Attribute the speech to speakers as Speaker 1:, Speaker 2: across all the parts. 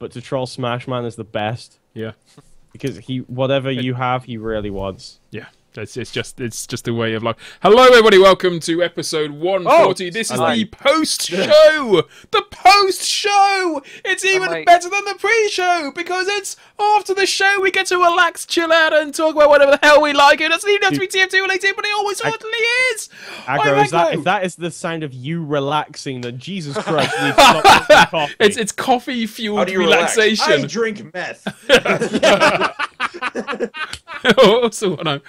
Speaker 1: but to troll Smashman is the best.
Speaker 2: Yeah.
Speaker 1: Because whatever you have, he really wants.
Speaker 2: Yeah. It's just a way of life. Hello, everybody. Welcome to episode 140. This is the post show. The post show. It's even better than the pre-show because it's after the show. We get to relax, chill out, and talk about whatever the hell we like. It doesn't even have to be TF2 related, but it always certainly is.
Speaker 1: Aggro, if that is the sound of you relaxing, then Jesus Christ, we've stopped drinking coffee.
Speaker 2: It's coffee fueled relaxation.
Speaker 3: I drink meth.
Speaker 2: Also, I'm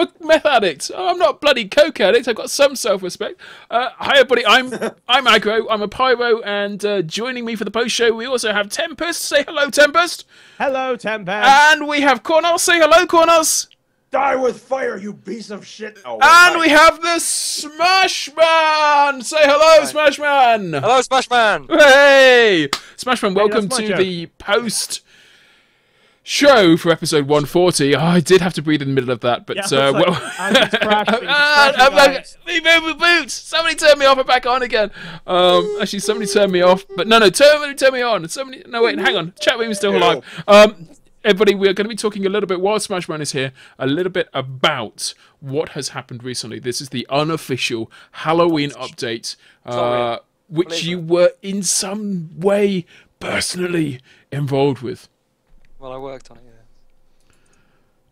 Speaker 2: a meth addict. I'm not a bloody coke addict. I've got some self-respect. Hi, everybody. I'm Aggro. I'm a pyro, and joining me for the post show, we also have Tempest. Say hello, Tempest.
Speaker 1: Hello, Tempest.
Speaker 2: And we have Cornell. Say hello, Cornels.
Speaker 3: Die with fire, you piece of shit. Oh,
Speaker 2: and we have the Smashman. Say hello, Smashman.
Speaker 4: Hello, Smashman.
Speaker 2: Hey, Smashman. Welcome to the post show for episode 140. I did have to breathe in the middle of that, but move boots. Somebody turned me off and back on again. Actually, somebody turned me off, but no, turn me on. Wait, hang on. Chat room is still alive. Everybody, we're going to be talking a little bit while Smashman is here, a little bit about what has happened recently. This is the unofficial Halloween update, which you were in some way personally involved with.
Speaker 4: Well, I worked on it, yeah.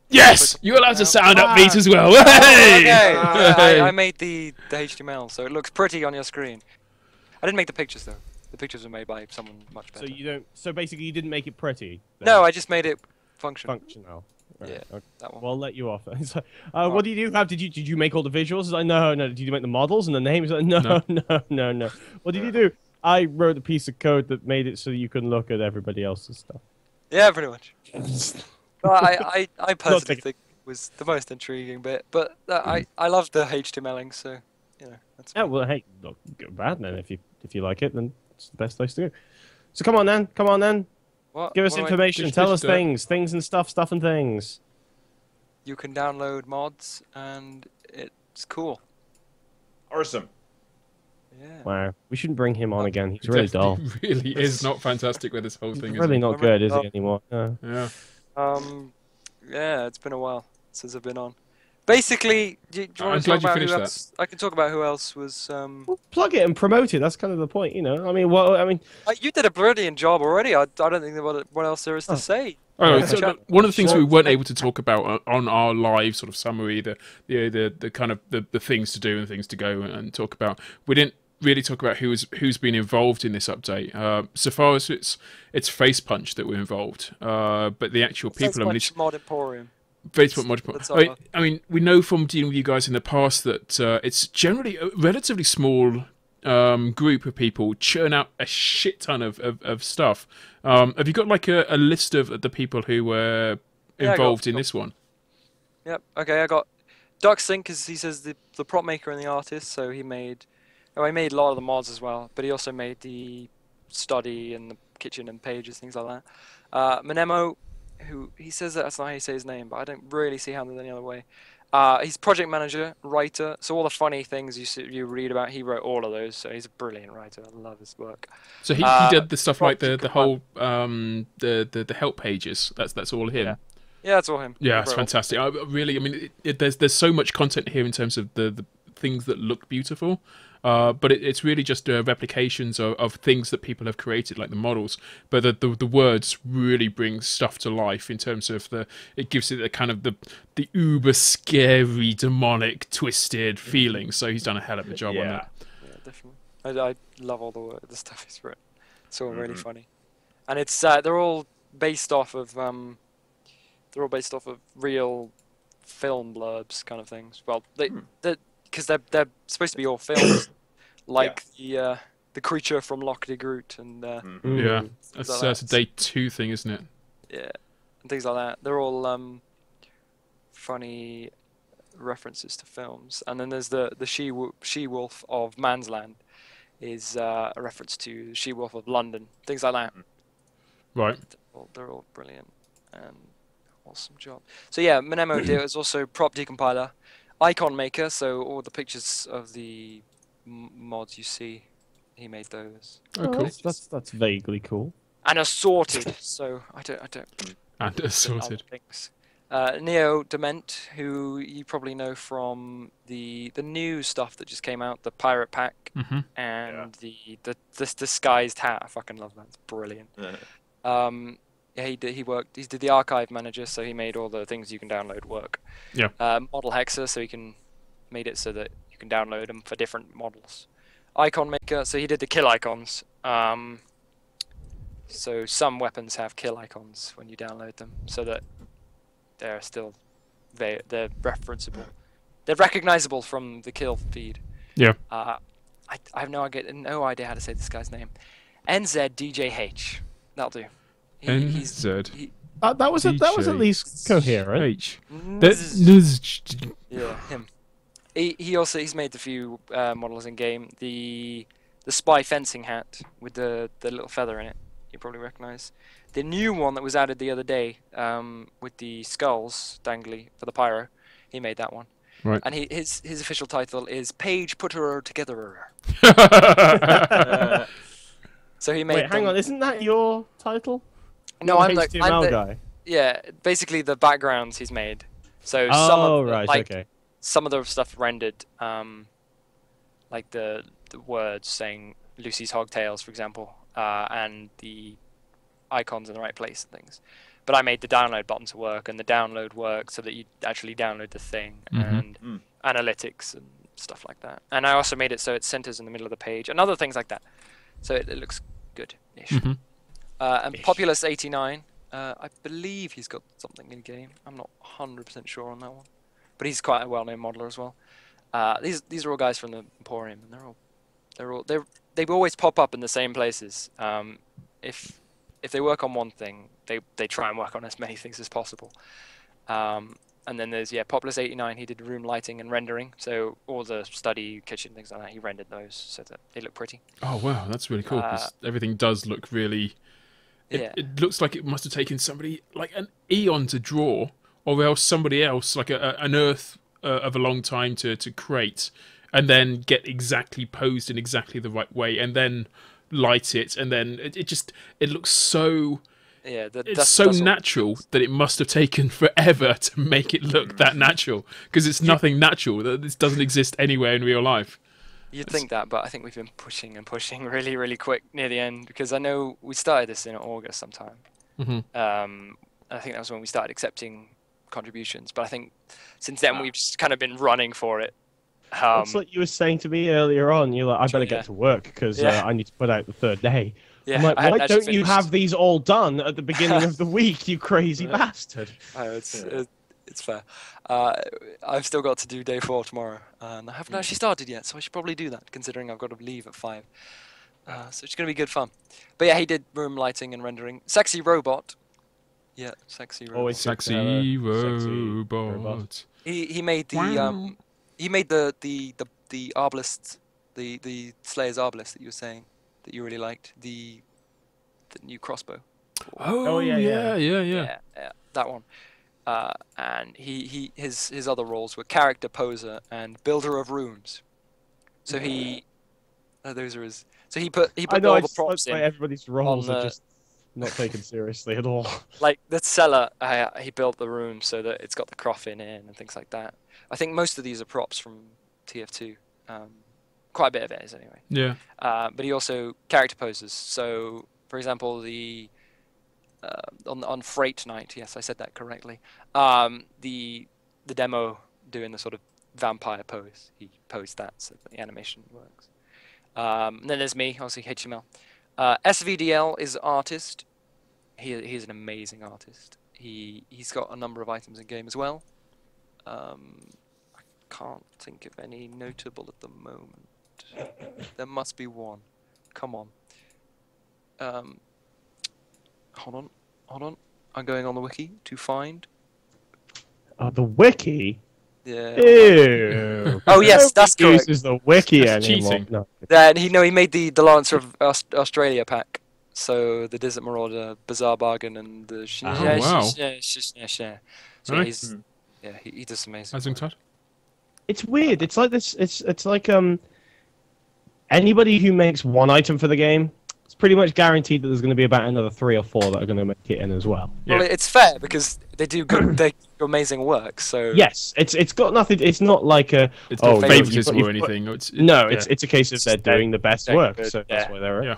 Speaker 2: Yes! You're allowed to sound upbeat as well.
Speaker 4: Okay. I made the HTML, so it looks pretty on your screen. I didn't make the pictures, though. The pictures were made by someone much better.
Speaker 1: So basically, you didn't make it pretty. Then.
Speaker 4: No, I just made it functional.
Speaker 1: Functional. Right.
Speaker 4: Yeah,
Speaker 1: okay.
Speaker 4: that one.
Speaker 1: Well, I'll let you off. So, what do you have? Did you make all the visuals? It's like, no. Did you make the models and the names? Like, no. What did you do? I wrote a piece of code that made it so you can look at everybody else's stuff.
Speaker 4: Yeah, pretty much. Well, I personally think it was the most intriguing bit, but I loved the HTMLing, so that's.
Speaker 1: Yeah, well, hey, not go bad then. If you like it, then it's the best place to go. So come on then.
Speaker 4: What?
Speaker 1: Give us information. Tell us things and stuff and things.
Speaker 4: You can download mods, and it's cool.
Speaker 3: Awesome.
Speaker 4: Yeah.
Speaker 1: Wow, we shouldn't bring him on again. He's really dull.
Speaker 2: He really is not fantastic with this whole thing.
Speaker 1: He's really not good, is he, anymore? No.
Speaker 2: Yeah.
Speaker 4: Yeah, it's been a while since I've been on. Basically, do you want to talk about who else? I can talk about who else was.
Speaker 1: Well, plug it and promote it. That's kind of the point, you know. I mean,
Speaker 4: you did a brilliant job already. I don't think what else there is to say.
Speaker 2: Oh, so one of the things we weren't able to talk about on our live sort of summary, the kind of the things to do and things to go and talk about. We didn't really talk about who's been involved in this update. So far as it's Face Punch that were involved, but the actual people.
Speaker 4: Face Punch Mod Emporium.
Speaker 2: Facebook Mod Emporium. I mean, we know from dealing with you guys in the past that it's generally a relatively small group of people churn out a shit ton of stuff. Have you got like a list of the people who were involved in this one?
Speaker 4: Yep. Okay, I got DuckSync, because he says the prop maker and the artist, so he made. Oh, he made a lot of the mods as well, but he also made the study and the kitchen and pages, things like that. Menemo, who he says that's not how you say his name, but I don't really see how there's any other way. He's project manager, writer, so all the funny things you read about, he wrote all of those. So he's a brilliant writer. I love his work.
Speaker 2: So he did the stuff like the whole the help pages. That's all him.
Speaker 4: Yeah, that's all him.
Speaker 2: Yeah, it's fantastic. I mean, there's so much content here in terms of the things that look beautiful. But it's really just replications of things that people have created, like the models. But the words really bring stuff to life in terms of it gives it a kind of the uber scary, demonic, twisted feeling. So he's done a hell of a job on that.
Speaker 4: Yeah, definitely. I love all the stuff he's written. It's all really funny, and it's they're all based off of real film blurbs kind of things. Well, because they're supposed to be all films, like the creature from Loch de Groot and
Speaker 2: yeah, that's a day 2 thing, isn't it?
Speaker 4: Yeah, and things like that. They're all funny references to films. And then there's the she-wolf of Mansland is a reference to she-wolf of London, things like that.
Speaker 2: Right.
Speaker 4: They're all brilliant and awesome job. So yeah, Menemo is also prop decompiler. Icon maker, so all the pictures of the mods you see, he made those.
Speaker 2: Oh, cool.
Speaker 1: That's vaguely cool.
Speaker 4: and assorted. So I don't.
Speaker 2: And
Speaker 4: other
Speaker 2: assorted.
Speaker 4: things. Neo Dement, who you probably know from the new stuff that just came out, the Pirate Pack and the disguised hat. I fucking love that. It's brilliant. Yeah, he did the archive manager, so he made all the things you can download work.
Speaker 2: Yeah.
Speaker 4: Model Hexer, so made it so that you can download them for different models. Icon Maker, so he did the kill icons. So some weapons have kill icons when you download them, so that they're still they're referenceable. They're recognizable from the kill feed.
Speaker 2: Yeah.
Speaker 4: I have no idea how to say this guy's name. NZDJH. That'll do.
Speaker 1: That was at least coherent.
Speaker 4: Yeah, him. He's made a few models in game. The spy fencing hat with the little feather in it. You probably recognize. The new one that was added the other day, with the skulls dangly for the pyro, he made that one.
Speaker 2: Right.
Speaker 4: And his official title is Page Putter Together. So he made.
Speaker 1: Wait, hang on, isn't that your title?
Speaker 4: No, I'm the
Speaker 1: HTML guy.
Speaker 4: Yeah, basically the backgrounds he's made. So some of the stuff rendered, like the words saying Lucy's Hogtails, for example, and the icons in the right place and things. But I made the download button to work, and the download work so that you actually download the thing, and analytics and stuff like that. And I also made it so it centers in the middle of the page and other things like that. So it looks good-ish. And Populous89, I believe he's got something in game. I'm not 100% sure on that one, but he's quite a well-known modeler as well. These are all guys from the Emporium, and they always pop up in the same places. If they work on one thing, they try and work on as many things as possible. And then there's Populous89. He did room lighting and rendering, so all the study, kitchen, things like that. He rendered those so that they look pretty.
Speaker 2: Oh wow, that's really cool. 'Cause everything does look really. It looks like it must have taken somebody like an eon to draw, or else somebody else like an Earth of a long time to create, and then get exactly posed in exactly the right way, and then light it, and then it looks so. Yeah, it's so natural that it must have taken forever to make it look that natural, because it's nothing natural. This doesn't exist anywhere in real life.
Speaker 4: You'd think that, but I think we've been pushing and pushing really, really quick near the end, because I know we started this in August sometime. I think that was when we started accepting contributions, but I think since then we've just kind of been running for it.
Speaker 1: That's what you were saying to me earlier on. You're like, I better get to work because I need to put out the third day. Yeah, I'm like, why don't you have these all done at the beginning of the week, you crazy bastard?
Speaker 4: It's fair. I've still got to do day 4 tomorrow, and I haven't actually started yet, so I should probably do that, considering I've got to leave at 5. So it's going to be good fun. But yeah, he did room lighting and rendering. Sexy Robot. Yeah, Sexy Robot.
Speaker 2: Always sexy robot.
Speaker 4: He made the he made the Arbalist, the Slayer's Arbalist that you were saying that you really liked, the new crossbow. Yeah, that one. And his other roles were character poser and builder of rooms. So those are his. So he put all the props in.
Speaker 1: Everybody's roles are just not taken seriously at all.
Speaker 4: Like the cellar, he built the room so that it's got the coffin in and things like that. I think most of these are props from TF2. Quite a bit of it is anyway.
Speaker 2: Yeah.
Speaker 4: But he also character poses. So, for example, on Freight Night, yes, I said that correctly. The demo doing the sort of vampire pose, he posed that so that the animation works. And then there's me, obviously HTML. SVDL is artist. He's an amazing artist. He's got a number of items in game as well. I can't think of any notable at the moment. There must be one. Come on. Hold on. I'm going on the wiki to find.
Speaker 1: The wiki?
Speaker 4: Yeah.
Speaker 1: Ew.
Speaker 4: Oh yes, that's correct.
Speaker 1: Uses the wiki
Speaker 2: That's
Speaker 1: anymore.
Speaker 2: cheating.
Speaker 1: No.
Speaker 4: Then he made the Lancer of Australia pack. So the Desert Marauder, Bizarre Bargain, and the So
Speaker 2: Nice.
Speaker 4: he does amazing.
Speaker 1: It's weird. It's like this. It's like anybody who makes one item for the game it's pretty much guaranteed that there's going to be about another 3 or 4 that are going to make it in as well.
Speaker 4: Well,
Speaker 2: Yeah.
Speaker 4: it's fair because they do good, they do amazing work. So
Speaker 1: Yes, it's got nothing. It's not like a
Speaker 2: It's not
Speaker 1: you-
Speaker 2: favoritism
Speaker 1: you've
Speaker 2: or
Speaker 1: put-
Speaker 2: anything. It's,
Speaker 1: No,
Speaker 2: yeah.
Speaker 1: it's a case of they're doing the best
Speaker 4: they're
Speaker 1: work,
Speaker 4: good,
Speaker 1: so that's
Speaker 4: yeah.
Speaker 1: why they're.
Speaker 2: Yeah.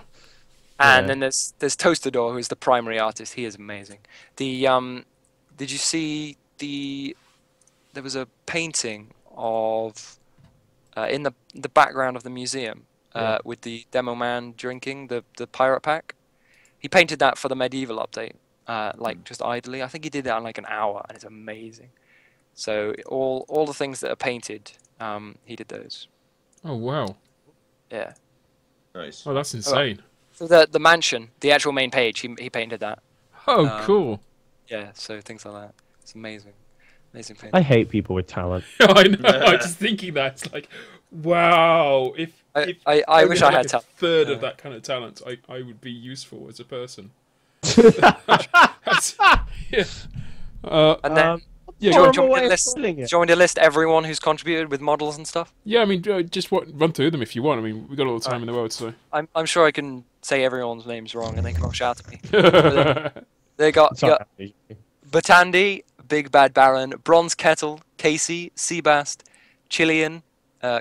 Speaker 4: And
Speaker 1: Yeah.
Speaker 4: then there's Toastador, who's the primary artist. He is amazing. The did you see there was a painting of in the background of the museum with the demo man drinking the pirate pack. He painted that for the medieval update, like just idly. I think he did that in like an hour, and it's amazing. So all the things that are painted, he did those.
Speaker 2: Oh wow.
Speaker 4: Yeah.
Speaker 3: Nice.
Speaker 2: Oh, that's insane.
Speaker 4: So the mansion, the actual main page, he painted that.
Speaker 2: Oh, cool.
Speaker 4: Yeah. So things like that. It's amazing. Amazing painting.
Speaker 1: I hate people with talent.
Speaker 2: I know. I'm just thinking that it's like, wow. If
Speaker 4: I wish I
Speaker 2: like
Speaker 4: had
Speaker 2: a
Speaker 4: talent.
Speaker 2: third of that kind of talent, I would be useful as a person. That's, yeah.
Speaker 4: And then
Speaker 2: Yeah,
Speaker 4: do you want
Speaker 1: horrible
Speaker 4: me
Speaker 1: way
Speaker 4: to
Speaker 1: of
Speaker 4: list?
Speaker 1: putting
Speaker 4: Do
Speaker 1: it.
Speaker 4: you want me to list everyone who's contributed with models and stuff?
Speaker 2: yeah. I mean, just run through them if you want. I mean, we've got all the time in the world, so.
Speaker 4: I'm sure I can say everyone's names wrong and they can all shout at me. They got
Speaker 1: Sorry.
Speaker 4: Batandi, Big Bad Baron, Bronze Kettle, Casey, Seabast, Chilean,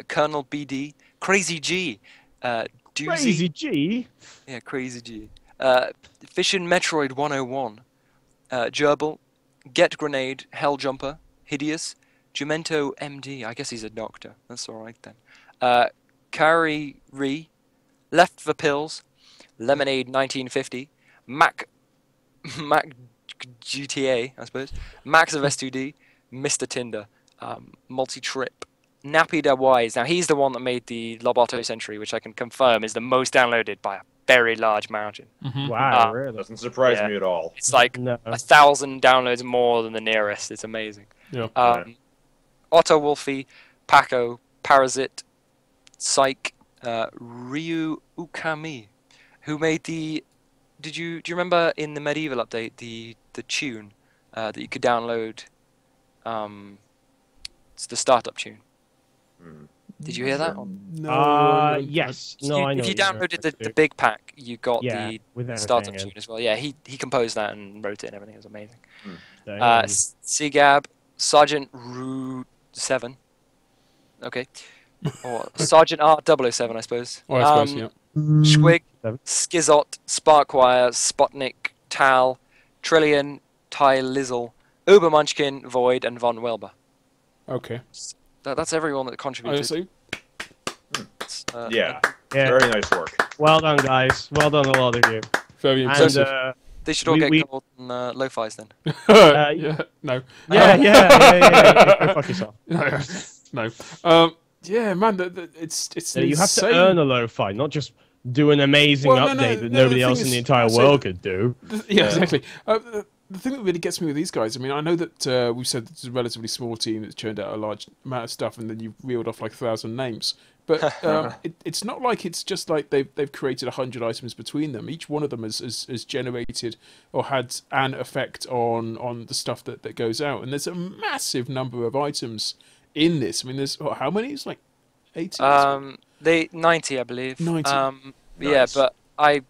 Speaker 4: Colonel BD, Crazy G, Doozy,
Speaker 1: Crazy G.
Speaker 4: yeah, Crazy G, Fishin' Metroid 101, Gerbil, Get Grenade, Hell Jumper, Hideous, Jumento MD, I guess he's a doctor, that's alright then, Kari Ree, Left for Pills, Lemonade 1950, Mac GTA, I suppose, Max of S2D, Mr. Tinder, Multi-Trip, Nappy Da Wise. Now, he's the one that made the Loboto Century, which I can confirm is the most downloaded by a very large margin.
Speaker 1: Wow, really?
Speaker 3: Doesn't surprise
Speaker 4: Yeah.
Speaker 3: me at all.
Speaker 4: It's like
Speaker 1: No.
Speaker 4: 1,000 downloads more than the nearest. It's amazing.
Speaker 2: Yeah.
Speaker 4: Otto Wolfie, Paco, Parasite, Psych, Ryu Ukami, who made the... do you remember in the medieval update the tune that you could download? It's the startup tune. Did you hear that?
Speaker 2: No.
Speaker 1: Yes.
Speaker 4: If
Speaker 1: No,
Speaker 4: you,
Speaker 1: I know.
Speaker 4: if you
Speaker 1: what you're
Speaker 4: downloaded the
Speaker 1: referring
Speaker 4: big pack, you got
Speaker 1: Yeah,
Speaker 4: the
Speaker 1: with
Speaker 4: startup
Speaker 1: everything
Speaker 4: tune as well. Yeah, he composed that and wrote it and everything. It was amazing.
Speaker 1: to.
Speaker 4: Seagab, Sergeant Rue 7. Okay. Or Sergeant R007, I suppose.
Speaker 2: Oh, I suppose, yeah.
Speaker 4: Schwig,
Speaker 1: Seven.
Speaker 4: Skizot, Sparkwire, Spotnik, Tal, Trillion, Ty Lizzle, Ubermunchkin, Void, and Von Welber.
Speaker 2: Okay.
Speaker 4: That's everyone that contributed.
Speaker 2: So,
Speaker 3: Yeah.
Speaker 1: Yeah.
Speaker 3: Very nice work.
Speaker 1: Well done, guys. Well done, a lot of you.
Speaker 2: very
Speaker 1: And
Speaker 2: impressive.
Speaker 4: They should all
Speaker 1: we-
Speaker 4: get gold and lo-fis then.
Speaker 2: Yeah. No.
Speaker 1: yeah. Go fuck yourself.
Speaker 2: No. Yeah, man. It's
Speaker 1: No, you have to
Speaker 2: insane.
Speaker 1: earn a lo-fi, not just do an amazing
Speaker 2: Well, no,
Speaker 1: update
Speaker 2: no,
Speaker 1: that
Speaker 2: no,
Speaker 1: nobody
Speaker 2: the
Speaker 1: else
Speaker 2: thing
Speaker 1: in the
Speaker 2: is,
Speaker 1: entire
Speaker 2: that's
Speaker 1: world
Speaker 2: it.
Speaker 1: could do.
Speaker 2: Yeah, exactly. The thing that really gets me with these guys, I mean, I know that we've said it's a relatively small team that's churned out a large amount of stuff, and then you've reeled off like 1,000 names. But it's not like it's just like they've created 100 items between them. Each one of them has generated or had an effect on the stuff that goes out. And there's a massive number of items in this. I mean, there's how many? It's like 80.
Speaker 4: 90, I believe.
Speaker 2: 90.
Speaker 4: Yeah,
Speaker 3: Nice.
Speaker 4: but I'm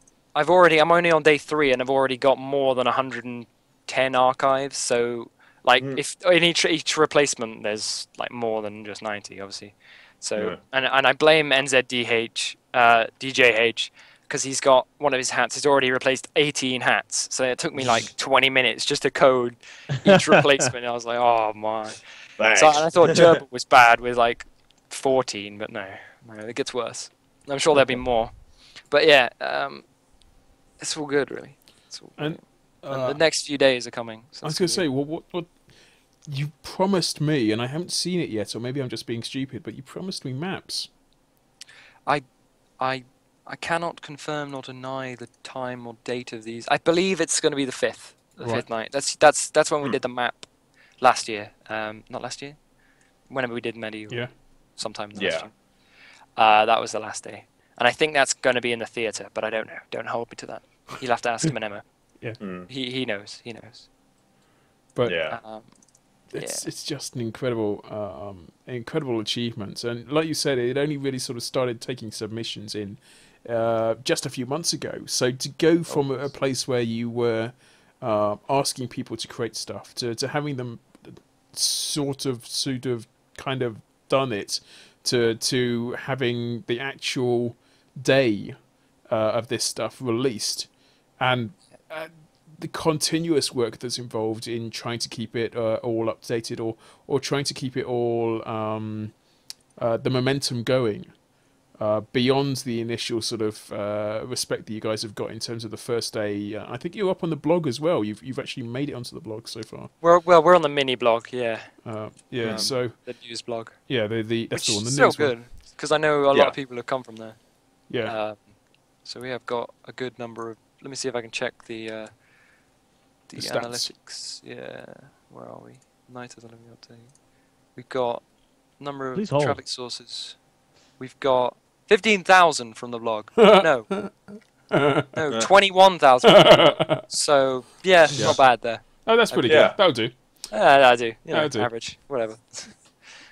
Speaker 4: only on day 3 and I've already got more than 110 archives. So like if in each replacement there's like more than just 90, obviously. So and I blame NZDH DJH because he's got one of his hats. He's already replaced 18 hats. So it took me like 20 minutes just to code each replacement. I was like, oh my.
Speaker 3: Thanks.
Speaker 4: So and I thought Gerbil was bad with like 14, but no, it gets worse. I'm sure there'll be more. But yeah, it's all good, really. It's all
Speaker 2: And
Speaker 4: and the next few days are coming. So
Speaker 2: I was
Speaker 4: it's
Speaker 2: going to
Speaker 4: gonna
Speaker 2: say, what you promised me, and I haven't seen it yet, or maybe I'm just being stupid, but you promised me maps.
Speaker 4: be- I cannot confirm nor deny the time or date of these. I believe it's going to be the 5th,
Speaker 2: Right.
Speaker 4: night. That's when we did the map last year. Not last year. Whenever we did medieval.
Speaker 2: Yeah.
Speaker 4: Sometime last
Speaker 3: Yeah.
Speaker 4: year. That was the last day. And I think that's going to be in the theatre, but I don't know. Don't hold me to that. You'll have to ask him and Emma. He knows. He knows.
Speaker 2: But
Speaker 3: Yeah.
Speaker 2: it's just an incredible achievement. And like you said, it only really sort of started taking submissions in just a few months ago. So to go from a place where you were asking people to create stuff to having them sort of kind of done it to having the actual day of this stuff released, and the continuous work that's involved in trying to keep it all updated or trying to keep it all the momentum going beyond the initial sort of respect that you guys have got in terms of the first day. I think you're up on the blog as well. You've actually made it onto the blog so far.
Speaker 4: We're on the mini blog, yeah.
Speaker 2: So
Speaker 4: the news blog.
Speaker 2: Yeah, that's
Speaker 4: Which
Speaker 2: the one. The
Speaker 4: is
Speaker 2: news
Speaker 4: still good because I know a lot of people have come from there.
Speaker 2: Yeah.
Speaker 4: So we have got a good number of. Let me see if I can check the
Speaker 2: stats.
Speaker 4: analytics. Yeah, where are we? Night of the living update. We've got number of
Speaker 1: Please hold.
Speaker 4: traffic sources. We've got 15,000 from the blog. No, 21,000. So yeah, not bad there.
Speaker 2: Oh, that's pretty good. That'll do.
Speaker 4: I do. You know,
Speaker 2: That'll do.
Speaker 4: average, whatever.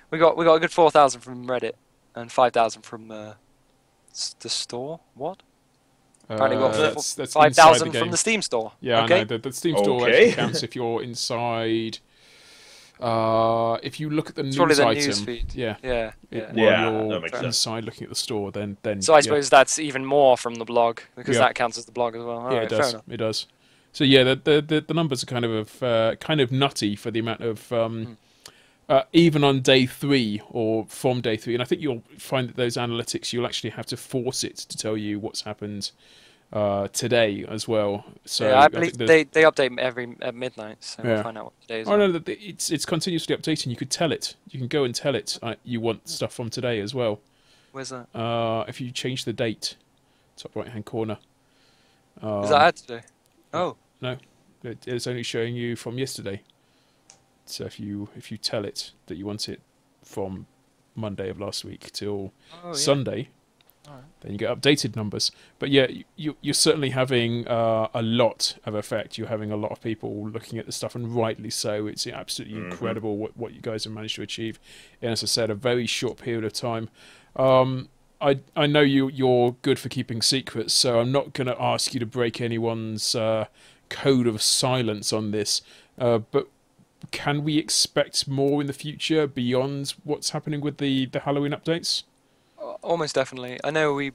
Speaker 4: we got a good 4,000 from Reddit and 5,000 from the store. What? Apparently we got
Speaker 2: that's
Speaker 4: 5,000 from the Steam store.
Speaker 2: Yeah,
Speaker 4: okay?
Speaker 2: I know. The Steam store actually counts if you're inside. If you look at the news
Speaker 4: the
Speaker 2: item,
Speaker 4: news feed.
Speaker 2: yeah,
Speaker 4: Yeah,
Speaker 2: while
Speaker 3: that
Speaker 2: you're
Speaker 3: makes sense.
Speaker 2: inside looking at the store, then
Speaker 4: So I suppose that's even more from the blog because
Speaker 2: Yeah.
Speaker 4: that counts as the blog as well. All
Speaker 2: yeah,
Speaker 4: right,
Speaker 2: it
Speaker 4: fair
Speaker 2: does.
Speaker 4: enough.
Speaker 2: It does. So yeah, the numbers are kind of nutty for the amount of even on day 3 or from day 3, and I think you'll find that those analytics you'll actually have to force it to tell you what's happened today as well. So
Speaker 4: Yeah, I believe they update at midnight, so we'll find out what today is.
Speaker 2: Oh no, it's continuously updating. You could tell it. You can go and tell it you want stuff from today as well.
Speaker 4: Where's that?
Speaker 2: If you change the date, top right hand corner.
Speaker 4: Is that ad today? Oh.
Speaker 2: No, it's only showing you from yesterday. So if you tell it that you want it from Monday of last week till Sunday, then you get updated numbers. But yeah, you're certainly having a lot of effect. You're having a lot of people looking at the stuff, and rightly so. It's absolutely incredible what you guys have managed to achieve in, as I said, a very short period of time. I know you're good for keeping secrets, so I'm not going to ask you to break anyone's code of silence on this. But can we expect more in the future beyond what's happening with the Halloween updates?
Speaker 4: Almost definitely. I know we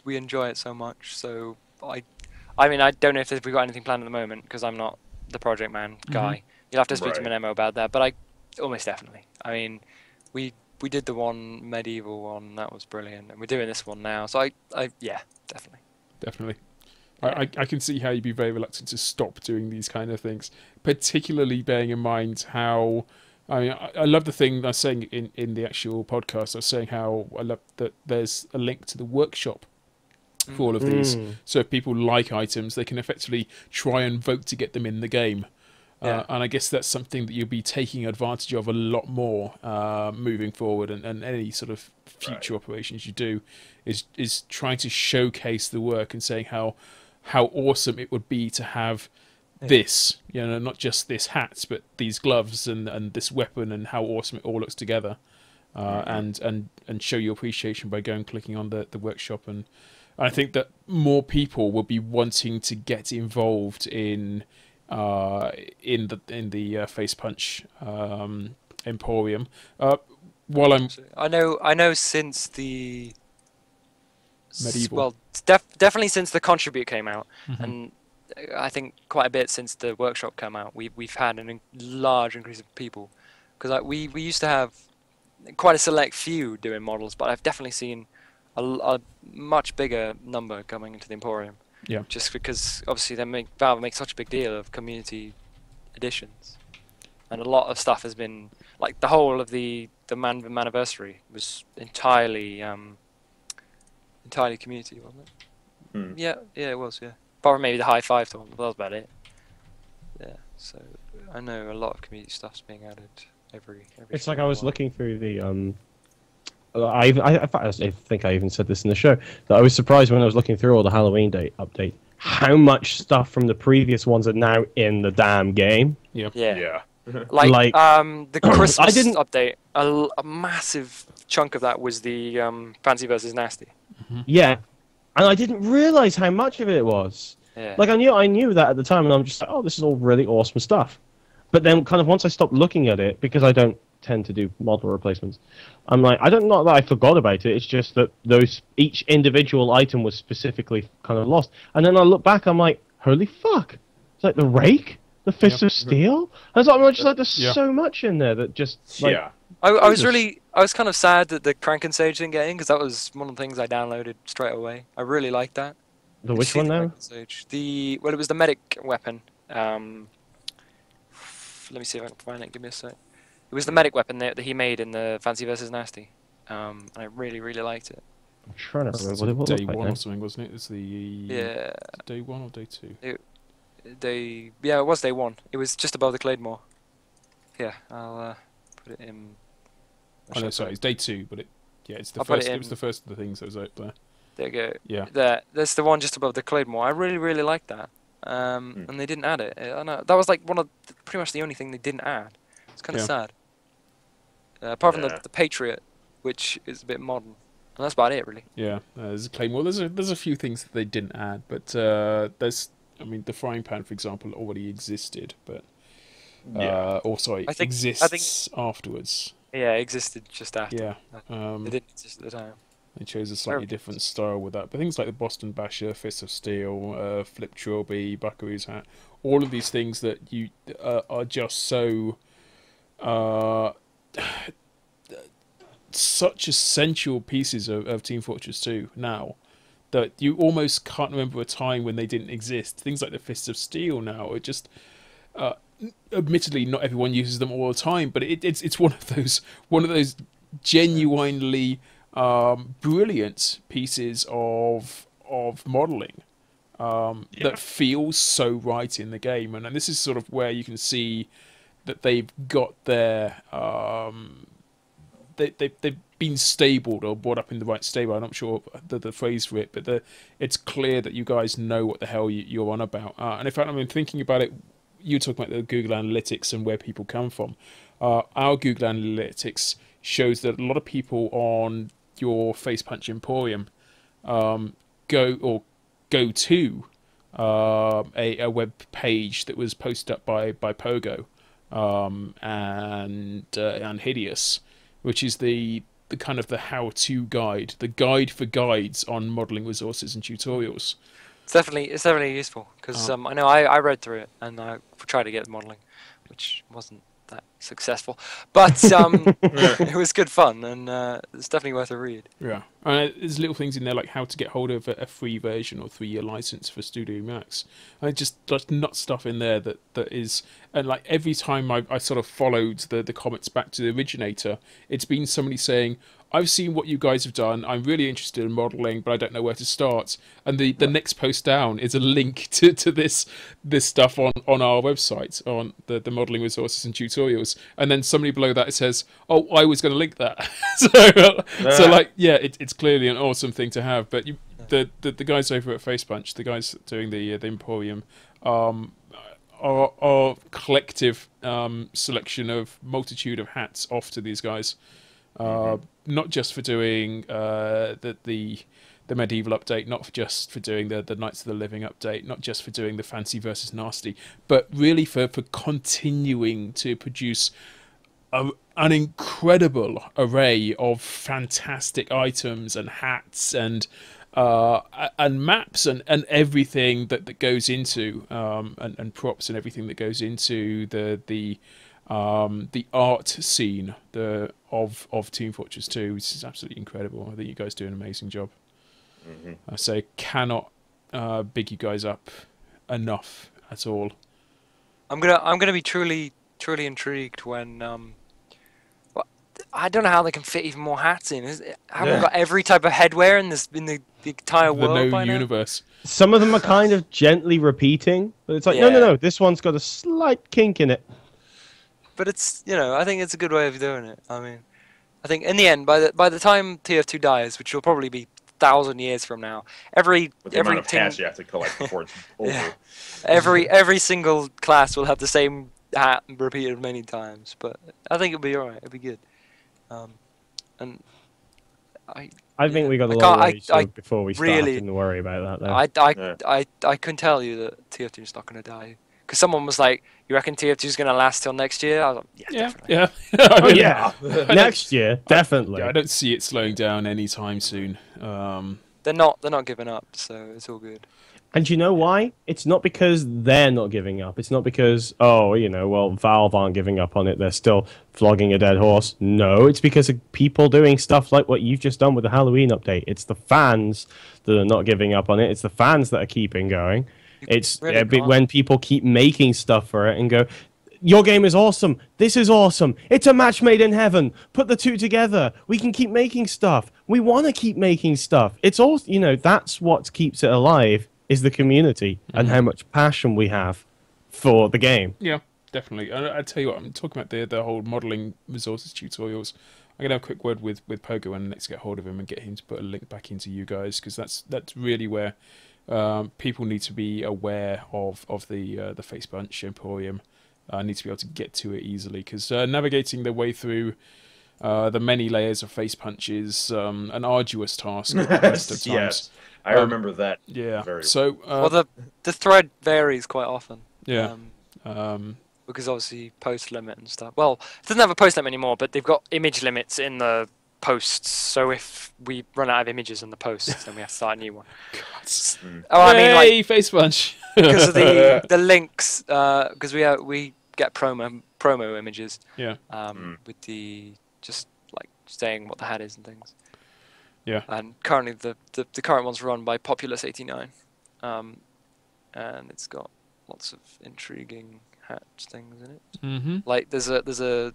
Speaker 4: enjoy it so much, so I mean I don't know if we've got anything planned at the moment because I'm not the project man guy. You'll have to speak to Minemo about that, but I almost definitely. I mean, we did the one medieval one, that was brilliant, and we're doing this one now, so I yeah, definitely.
Speaker 2: I can see how you'd be very reluctant to stop doing these kind of things, particularly bearing in mind how. I mean, I love the thing I was saying in the actual podcast. I was saying how I love that there's a link to the workshop for all of these. So if people like items, they can effectively try and vote to get them in the game. And I guess that's something that you'll be taking advantage of a lot more moving forward. And any sort of future operations you do is trying to showcase the work and saying how awesome it would be to have this, not just this hat, but these gloves and this weapon, and how awesome it all looks together, and show your appreciation by going and clicking on the workshop. And I think that more people will be wanting to get involved in the Face Punch Emporium. While I'm,
Speaker 4: I know since the
Speaker 2: medieval,
Speaker 4: well, definitely since the Contribute came out, and I think quite a bit since the workshop came out, we've had a large increase of people, because we used to have quite a select few doing models, but I've definitely seen a much bigger number coming into the Emporium.
Speaker 2: Yeah.
Speaker 4: Just because obviously Valve makes such a big deal of community editions, and a lot of stuff has been like the whole of the Maniversary was entirely community, wasn't it? Yeah, it was. Yeah. Apart from maybe the high five one, but that was about it. Yeah, so I know a lot of community stuff's being added every
Speaker 1: It's like I was looking through the I think I even said this in the show, that I was surprised when I was looking through all the Halloween date update how much stuff from the previous ones are now in the damn game.
Speaker 4: Yeah. Like the Christmas update, a massive chunk of that was the Fancy versus Nasty.
Speaker 1: Yeah. and I didn't realize how much of it was.
Speaker 4: Yeah.
Speaker 1: Like, I knew that at the time, and I'm just like, oh, this is all really awesome stuff. But then, kind of, once I stopped looking at it, because I don't tend to do model replacements, I'm like, I don't know that I forgot about it. It's just that each individual item was specifically kind of lost. And then I look back, I'm like, holy fuck! It's like the rake, the fist of steel. And I'm just like, there's so much in there that just like.
Speaker 3: Yeah.
Speaker 4: I was kind of sad that the Crank and Sage didn't get in because that was one of the things I downloaded straight away. I really liked that.
Speaker 1: The which one now?
Speaker 4: It was the medic weapon. Let me see if I can find it. Give me a sec. It was the medic weapon that he made in the Fancy vs Nasty. And I really, really liked it.
Speaker 1: I'm trying to remember what it
Speaker 2: Day
Speaker 1: was.
Speaker 2: one or something, wasn't it? It's the day one or day two.
Speaker 4: It was day one. It was just above the Claymore. Yeah, I'll put it in.
Speaker 2: Oh no, sorry, it's day two, but it's the
Speaker 4: I'll put
Speaker 2: first.
Speaker 4: it
Speaker 2: It was the first of the things that was out there.
Speaker 4: There you go.
Speaker 2: Yeah.
Speaker 4: That's the one just above the Claymore. I really, really liked that. And they didn't add it. I know that was like pretty much the only thing they didn't add. It's kind of sad. Apart from the Patriot, which is a bit modern, and that's about it really.
Speaker 2: Yeah, there's a Claymore. There's a few things that they didn't add, but the frying pan, for example, already existed, but exists afterwards.
Speaker 4: Yeah, it existed just after.
Speaker 2: Yeah,
Speaker 4: it didn't exist at the time.
Speaker 2: They chose a slightly different style with that, but things like the Boston Basher, Fist of Steel, Flip Trilby, Buckaroo's Hat, all of these things that you are just so such essential pieces of Team Fortress 2 now that you almost can't remember a time when they didn't exist. Things like the Fists of Steel now are just admittedly not everyone uses them all the time, but it's one of those genuinely brilliant pieces of modelling that feels so right in the game, and this is sort of where you can see that they've got their they've been stabled or brought up in the right stable. I'm not sure the phrase for it, but it's clear that you guys know what the hell you're on about. And in fact, I've been thinking about it. You talk about the Google Analytics and where people come from. Our Google Analytics shows that a lot of people on your Face Punch Emporium go to a web page that was posted up by Pogo and Hideous, which is the kind of the how-to guide, the guide for guides on modelling resources and tutorials.
Speaker 4: It's definitely useful because I know I read through it and I tried to get modelling, which wasn't that successful, but it was good fun and it's definitely worth a read.
Speaker 2: Yeah, there's little things in there like how to get hold of a free version or 3-year license for Studio Max. Just nut stuff in there that is, and like every time I sort of followed the comments back to the originator, it's been somebody saying, I've seen what you guys have done. I'm really interested in modelling, but I don't know where to start. And the next post down is a link to this stuff on our website, on the modelling resources and tutorials. And then somebody below that says, "Oh, I was going to link that." so like, yeah, it's clearly an awesome thing to have. But the guys over at Face Punch, the guys doing the Emporium, our collective selection of multitude of hats off to these guys. Not just for doing the medieval update, not just for doing the Knights of the Living update, not just for doing the Fancy versus Nasty, but really for continuing to produce an incredible array of fantastic items and hats and maps and everything that goes into and props and everything that goes into the art scene of Team Fortress 2, which is absolutely incredible. I think you guys do an amazing job. I say cannot big you guys up enough at all.
Speaker 4: I'm gonna be truly intrigued when I don't know how they can fit even more hats in. Haven't we got every type of headwear in the entire world by
Speaker 2: universe.
Speaker 4: Now?
Speaker 1: Some of them are kind of gently repeating, but it's like no, this one's got a slight kink in it.
Speaker 4: But it's, I think it's a good way of doing it. I mean, I think in the end, by the time TF2 dies, which will probably be 1,000 years from now, every
Speaker 3: amount of hats you have to collect before it's over.
Speaker 4: every single class will have the same hat repeated many times. But I think it'll be alright. It'll be good. And
Speaker 1: I think we got a
Speaker 4: I
Speaker 1: long
Speaker 4: can't-
Speaker 1: way
Speaker 4: I
Speaker 1: before we start
Speaker 4: really-
Speaker 1: having to worry about that. Though.
Speaker 4: I can tell you that TF2 is not going to die. Because someone was like, "You reckon TF2 is going to last till next year?" I was like, "Yeah, definitely."
Speaker 2: Yeah.
Speaker 1: Oh yeah, next year definitely.
Speaker 2: I don't see it slowing down anytime soon.
Speaker 4: They're not giving up, so it's all good.
Speaker 1: And you know why? It's not because they're not giving up. It's not because, Valve aren't giving up on it. They're still flogging a dead horse. No, it's because of people doing stuff like what you've just done with the Halloween update. It's the fans that are not giving up on it. It's the fans that are keeping going. It's
Speaker 4: really
Speaker 1: when people keep making stuff for it and go, your game is awesome. This is awesome. It's a match made in heaven. Put the two together. We can keep making stuff. We want to keep making stuff. It's all, that's what keeps it alive. Is the community and how much passion we have for the game.
Speaker 2: Yeah, definitely. I tell you what, I'm talking about the whole modelling resources tutorials. I'm gonna have a quick word with Pogo and next get hold of him and get him to put a link back into you guys, because that's really where people need to be aware of the Face Punch Emporium. Need to be able to get to it easily, because navigating their way through the many layers of Face Punch is an arduous task most of the times.
Speaker 3: Yes. I remember that.
Speaker 2: Yeah.
Speaker 3: Very
Speaker 2: So
Speaker 4: Well, the thread varies quite often.
Speaker 2: yeah.
Speaker 4: Because obviously post limit and stuff. Well, it doesn't have a post limit anymore, but they've got image limits in the posts. So if we run out of images in the posts, then we have to start a new one. Oh, I mean, like,
Speaker 2: Hey, Face Punch.
Speaker 4: because of the links, because we get promo images.
Speaker 2: Yeah.
Speaker 4: With the just like saying what the hat is and things.
Speaker 2: Yeah.
Speaker 4: And currently the current one's run by Populous89, and it's got lots of intriguing hat things in it.
Speaker 2: Mm-hmm.
Speaker 4: Like there's a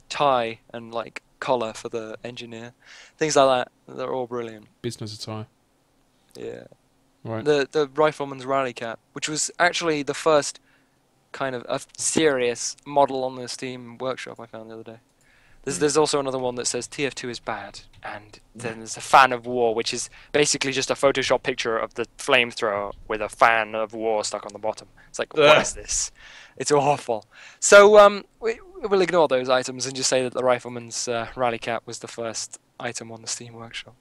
Speaker 4: tie and like collar for the engineer, things like that. They're all brilliant.
Speaker 2: Business attire.
Speaker 4: Yeah.
Speaker 2: Right.
Speaker 4: The rifleman's rally cap, which was actually the first kind of a serious model on the Steam workshop I found the other day. There's also another one that says TF2 is bad, and then there's a fan of war, which is basically just a Photoshop picture of the flamethrower with a fan of war stuck on the bottom. It's like, what is this? It's awful. So we'll ignore those items and just say that the rifleman's rally cap was the first item on the Steam workshop.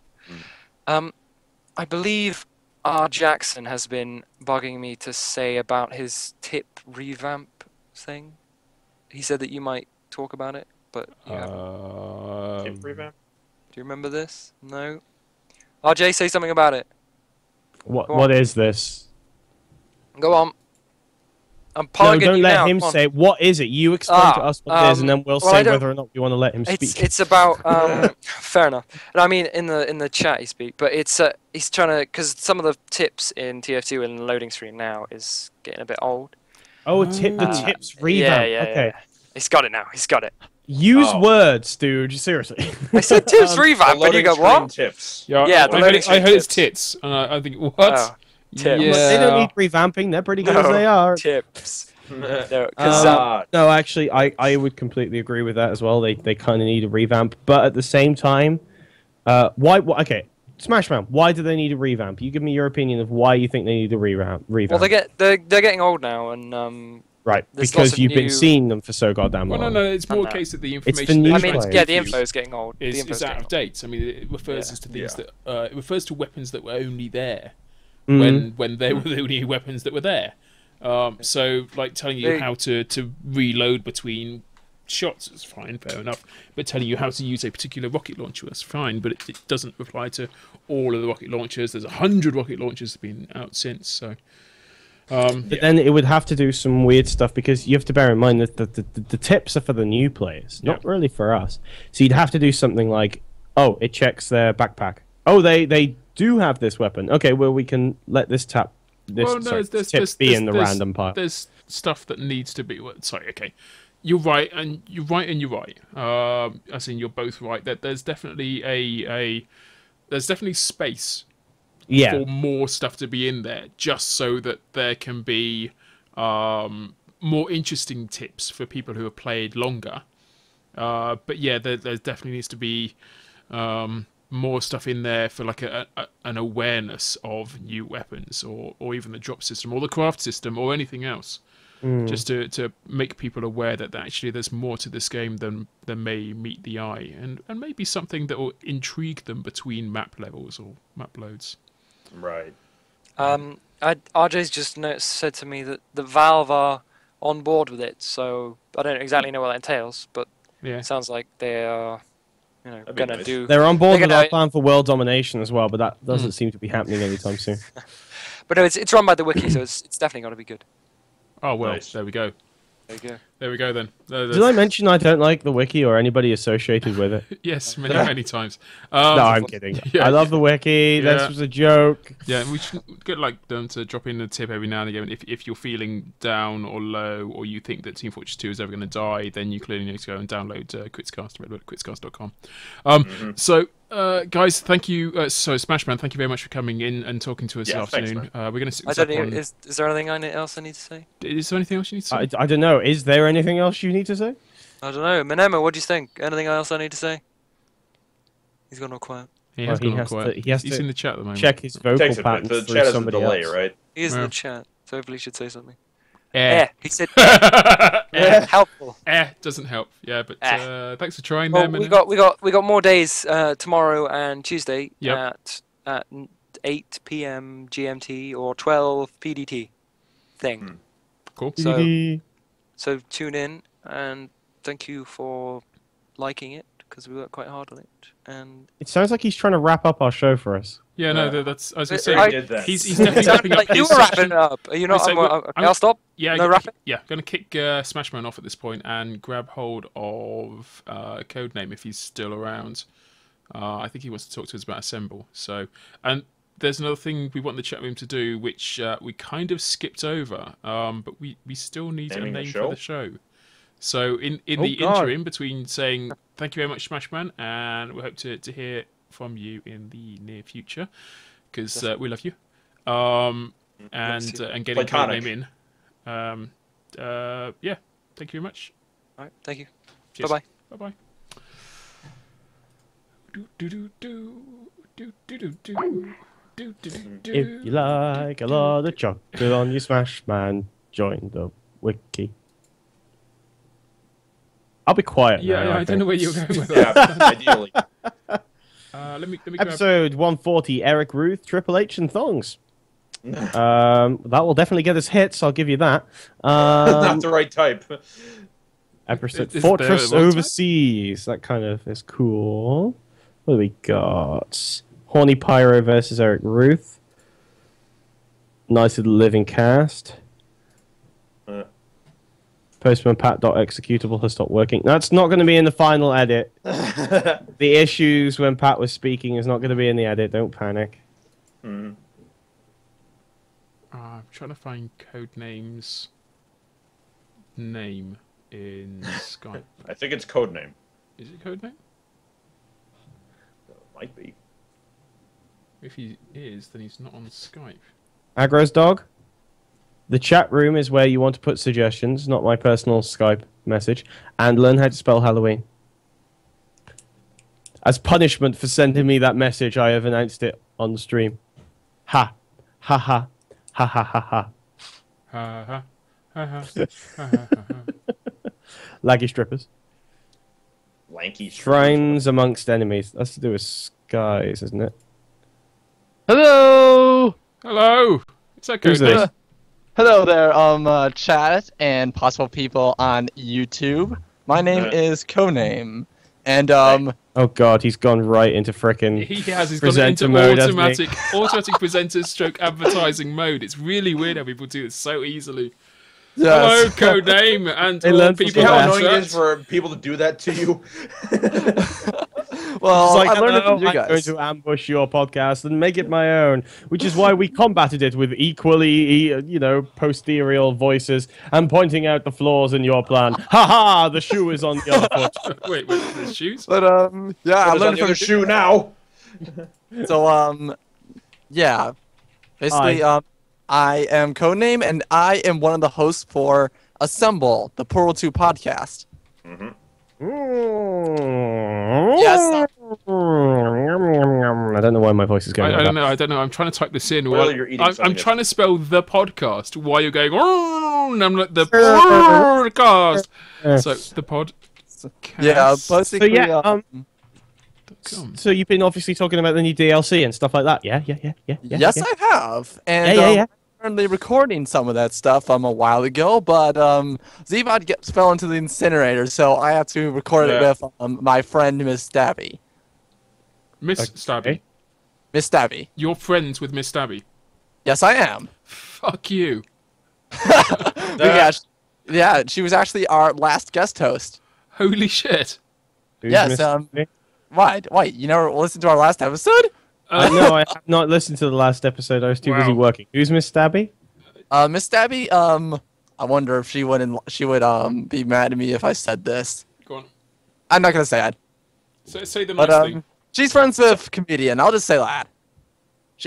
Speaker 4: I believe R. Jackson has been bugging me to say about his tip revamp thing. He said that you might talk about it, but you haven't.
Speaker 3: Tip revamp?
Speaker 4: Do you remember this? No? RJ, say something about it.
Speaker 1: What is this?
Speaker 4: Go on. I'm
Speaker 1: No,
Speaker 4: parking
Speaker 1: don't
Speaker 4: you
Speaker 1: let
Speaker 4: now.
Speaker 1: him
Speaker 4: Come on.
Speaker 1: say. What is it? You explain to us what it is, and then we'll
Speaker 4: well, I
Speaker 1: say
Speaker 4: don't-
Speaker 1: whether or not we want to let him speak.
Speaker 4: It's about fair enough. And I mean in the chat he speak, but it's he's trying to, because some of the tips in TF2 and the loading screen now is getting a bit old.
Speaker 1: Oh, the tips revamp. Okay.
Speaker 4: Yeah. He's got it now. He's got it.
Speaker 1: Use words, dude. Seriously.
Speaker 4: I said tips revamp, and you
Speaker 3: Loading
Speaker 4: go
Speaker 3: screen
Speaker 4: what?
Speaker 3: Tips.
Speaker 2: Yeah.
Speaker 4: Yeah, the
Speaker 2: I
Speaker 4: loading
Speaker 2: heard it's
Speaker 4: screen
Speaker 2: tits, and I think what?
Speaker 4: Oh, tips.
Speaker 2: Yeah.
Speaker 1: They don't need revamping. They're pretty good as
Speaker 4: No,
Speaker 1: they are.
Speaker 4: Tips. No, 'cause,
Speaker 1: No, actually, I would completely agree with that as well. They kind of need a revamp, but at the same time, why? Okay, Smashman, why do they need a revamp? You give me your opinion of why you think they need a revamp.
Speaker 4: well, they're getting old now, and
Speaker 1: right,
Speaker 4: there's lots
Speaker 1: because
Speaker 4: of
Speaker 1: you've been
Speaker 4: new-
Speaker 1: seeing them for so goddamn
Speaker 2: Well,
Speaker 1: long.
Speaker 2: no, it's more a
Speaker 4: No.
Speaker 2: case that the
Speaker 1: It's the
Speaker 2: information.
Speaker 1: new
Speaker 2: they're
Speaker 4: I mean,
Speaker 2: trying to
Speaker 4: yeah, the
Speaker 2: infuse
Speaker 4: info is getting old. The
Speaker 2: is
Speaker 4: info's
Speaker 2: out
Speaker 4: getting
Speaker 2: of
Speaker 4: old.
Speaker 2: date. I mean, it refers
Speaker 4: Yeah.
Speaker 2: us to things that it refers to weapons that were only there
Speaker 1: Mm.
Speaker 2: when they were the only weapons that were there. So, like telling you
Speaker 4: They-
Speaker 2: how to reload between shots is fine, fair enough. But telling you how to use a particular rocket launcher is fine, but it doesn't apply to all of the rocket launchers. There's 100 rocket launchers that have been out since. So,
Speaker 1: But then it would have to do some weird stuff, because you have to bear in mind that the tips are for the new players, not really for us. So you'd have to do something like, oh, it checks their backpack. Oh, they do have this weapon. Okay, well, we can let this tip be in the random part.
Speaker 2: There's stuff that needs to be. Sorry, okay. You're right, and you're right, and you're right. As in, you're both right. That there's definitely there's definitely space for more stuff to be in there, just so that there can be more interesting tips for people who have played longer. But yeah, there definitely needs to be more stuff in there for like an awareness of new weapons, or even the drop system, or the craft system, or anything else. just to make people aware that actually there's more to this game than may meet the eye, and maybe something that will intrigue them between map levels or map loads.
Speaker 3: Right.
Speaker 4: RJ's just said to me that the Valve are on board with it, so I don't exactly know what that entails, but it sounds like they are, gonna do.
Speaker 1: They're on board with our plan for world domination as well, but that doesn't seem to be happening anytime soon.
Speaker 4: But no, it's run by the wiki, so it's definitely got to be good.
Speaker 2: Oh well,
Speaker 3: Nice.
Speaker 2: there we go.
Speaker 4: There you go.
Speaker 2: There we go then.
Speaker 1: Did I mention I don't like the wiki or anybody associated with it?
Speaker 2: Yes, many times.
Speaker 1: No, I'm kidding.
Speaker 2: Yeah.
Speaker 1: I love the wiki.
Speaker 2: Yeah.
Speaker 1: This was a joke.
Speaker 2: Yeah, we should get them to drop in a tip every now and again. If you're feeling down or low, or you think that Team Fortress 2 is ever going to die, then you clearly need to go and download KritzKast, KritzKast.com. So, guys, thank you. So, Smashman, thank you very much for coming in and talking to us this afternoon. We're going to.
Speaker 4: Is there anything else I need to say?
Speaker 2: Is there anything else you need to say?
Speaker 1: I don't know. Is there anything else you need to say?
Speaker 4: I don't know. Manema, what do you think? Anything else I need to say? He's gone all quiet.
Speaker 2: He has gone quiet.
Speaker 1: He's
Speaker 2: in the chat at the moment.
Speaker 1: Check his vocal
Speaker 3: Takes a bit.
Speaker 1: patterns
Speaker 3: The
Speaker 1: through
Speaker 3: chat has a
Speaker 1: somebody
Speaker 3: delay,
Speaker 1: else.
Speaker 3: right?
Speaker 4: He is in the chat, so hopefully he should say something.
Speaker 2: Eh.
Speaker 4: He said helpful.
Speaker 2: Doesn't help. Yeah, but thanks for trying
Speaker 4: Well,
Speaker 2: there,
Speaker 4: we got more days tomorrow and Tuesday at 8 p.m. GMT or 12 PDT thing.
Speaker 2: Cool.
Speaker 4: So tune in, and thank you for liking it, because we worked quite hard on it. And
Speaker 1: it sounds like he's trying to wrap up our show for us.
Speaker 2: Yeah, no, that's. I was going to
Speaker 3: I
Speaker 2: say,
Speaker 3: did that.
Speaker 2: he's definitely wrapping up
Speaker 4: you
Speaker 2: his
Speaker 4: were wrapping
Speaker 2: session.
Speaker 4: it up. Are you not?
Speaker 2: Okay,
Speaker 4: I'll stop.
Speaker 2: Yeah,
Speaker 4: No wrapping?
Speaker 2: Yeah, going to kick Smashman off at this point and grab hold of Codename if he's still around. I think he wants to talk to us about Asemble. So, and there's another thing we want the chat room to do, which we kind of skipped over, but we still need
Speaker 3: Naming
Speaker 2: a
Speaker 3: the
Speaker 2: name
Speaker 3: show?
Speaker 2: for the show. So in the interim between saying thank you very much, Smashman, and we hope to hear from you in the near future, because we love you, and getting Codename in. Yeah, thank you very much.
Speaker 4: All right, thank you.
Speaker 2: Cheers.
Speaker 4: Bye
Speaker 2: Bye bye.
Speaker 1: If you like a lot of chocolate on your Smash Man, join the wiki. I'll be quiet now.
Speaker 2: Yeah, I don't know where you're going with
Speaker 3: Yeah,
Speaker 2: that.
Speaker 3: ideally.
Speaker 2: Let me grab...
Speaker 1: Episode 140, Eric Ruth, Triple H and Thongs. That will definitely get us hits, I'll give you that.
Speaker 3: Not the right type.
Speaker 1: Episode
Speaker 2: Is
Speaker 1: Fortress
Speaker 2: there one type?
Speaker 1: Overseas. That kind of is cool. What do we got? Horny Pyro versus Eric Ruth. Night of the Living Cast. Postman Pat.executable has stopped working. That's not going to be in the final edit. The issues when Pat was speaking is not going to be in the edit. Don't panic.
Speaker 2: I'm trying to find Codename's name in Skype.
Speaker 3: I think it's Codename.
Speaker 2: Is it Codename?
Speaker 3: Might be.
Speaker 2: If he is, then he's not on Skype.
Speaker 1: Agro's dog. The chat room is where you want to put suggestions, not my personal Skype message, and learn how to spell Halloween. As punishment for sending me that message, I have announced it on the stream. Ha. Ha ha. Ha ha ha ha.
Speaker 2: Ha ha. Ha ha. Ha ha ha.
Speaker 1: Laggy strippers.
Speaker 3: Lanky.
Speaker 1: Shrines amongst enemies. That's to do with skies, isn't it?
Speaker 5: Hello!
Speaker 2: Hello! It's that
Speaker 1: Who's
Speaker 2: Codename.
Speaker 1: this?
Speaker 5: Hello there, chat and possible people on YouTube. My name is Codename, and
Speaker 1: Oh god, he's gone right into frickin'
Speaker 2: He has. He's gone
Speaker 1: presenter
Speaker 2: into
Speaker 1: mode, hasn't he?
Speaker 2: automatic presenter stroke advertising mode. It's really weird how people do it so easily.
Speaker 5: yes.
Speaker 2: Hello, Codename, and
Speaker 1: They
Speaker 2: all
Speaker 1: learn from
Speaker 2: people
Speaker 3: See how
Speaker 1: Yeah,
Speaker 3: annoying it
Speaker 2: chat.
Speaker 3: is for people to do that to you?
Speaker 5: well,
Speaker 1: It's like,
Speaker 5: I learned it
Speaker 1: "Hello,
Speaker 5: from you
Speaker 1: I'm going
Speaker 5: guys.
Speaker 1: to ambush your podcast and make it my own," which is why we combated it with equally, posterior voices and pointing out the flaws in your plan. Ha ha! The shoe is on the other foot.
Speaker 2: Wait, the shoes?
Speaker 5: But yeah, I
Speaker 3: Put us on
Speaker 5: learned
Speaker 3: the
Speaker 5: from
Speaker 3: other shoe now.
Speaker 5: So yeah, basically I am Codename, and I am one of the hosts for Asemble, the Portal 2 podcast.
Speaker 1: Yes. I don't know why my voice is going.
Speaker 2: I don't know. I don't know. I'm trying to type this in.
Speaker 3: Clearly you're eating
Speaker 2: I'm
Speaker 3: something
Speaker 2: trying to spell the podcast while you're going. "Oh," and I'm like the podcast. So the pod.
Speaker 5: Yeah,
Speaker 1: So
Speaker 5: basically.
Speaker 1: yeah, so you've been obviously talking about the new DLC and stuff like that. Yeah.
Speaker 5: Yes,
Speaker 1: yeah.
Speaker 5: I have. And
Speaker 1: Yeah.
Speaker 5: currently recording some of that stuff a while ago, but Zebot fell into the incinerator, so I have to record it with my friend Miss Stabby.
Speaker 2: Miss Stabby.
Speaker 5: Miss Stabby.
Speaker 2: You're friends with Miss Stabby.
Speaker 5: Yes, I am.
Speaker 2: Fuck you.
Speaker 5: Yeah, she was actually our last guest host.
Speaker 2: Holy shit.
Speaker 1: Who's
Speaker 5: Yes,
Speaker 1: Miss Stabby?
Speaker 5: Wait, you never listened to our last episode?
Speaker 1: No, I have not listened to the last episode. I was too busy working. Who's Miss Stabby?
Speaker 5: Miss Stabby, I wonder if she would be mad at me if I said this.
Speaker 2: Go on.
Speaker 5: I'm not gonna say it.
Speaker 2: Say the nice thing.
Speaker 5: She's friends with comedian. I'll just say that.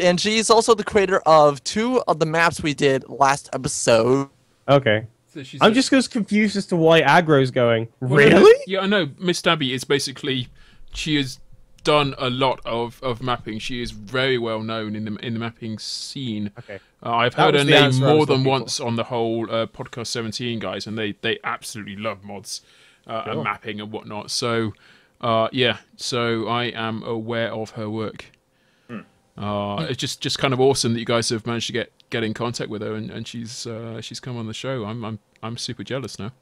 Speaker 5: And she's also the creator of 2 of the maps we did last episode.
Speaker 1: Okay.
Speaker 2: So she's
Speaker 1: I'm just confused as to why aggro's going.
Speaker 2: Well,
Speaker 1: Really?
Speaker 2: Yeah, I know. Miss Stabby is basically, she has done a lot of mapping. She is very well known in the mapping scene.
Speaker 1: Okay.
Speaker 2: I've heard her name more than once on the whole podcast 17 guys, and they absolutely love mods and mapping and whatnot. So yeah, so I am aware of her work. It's just kind of awesome that you guys have managed to get in contact with her, and she's come on the show. I'm super jealous now.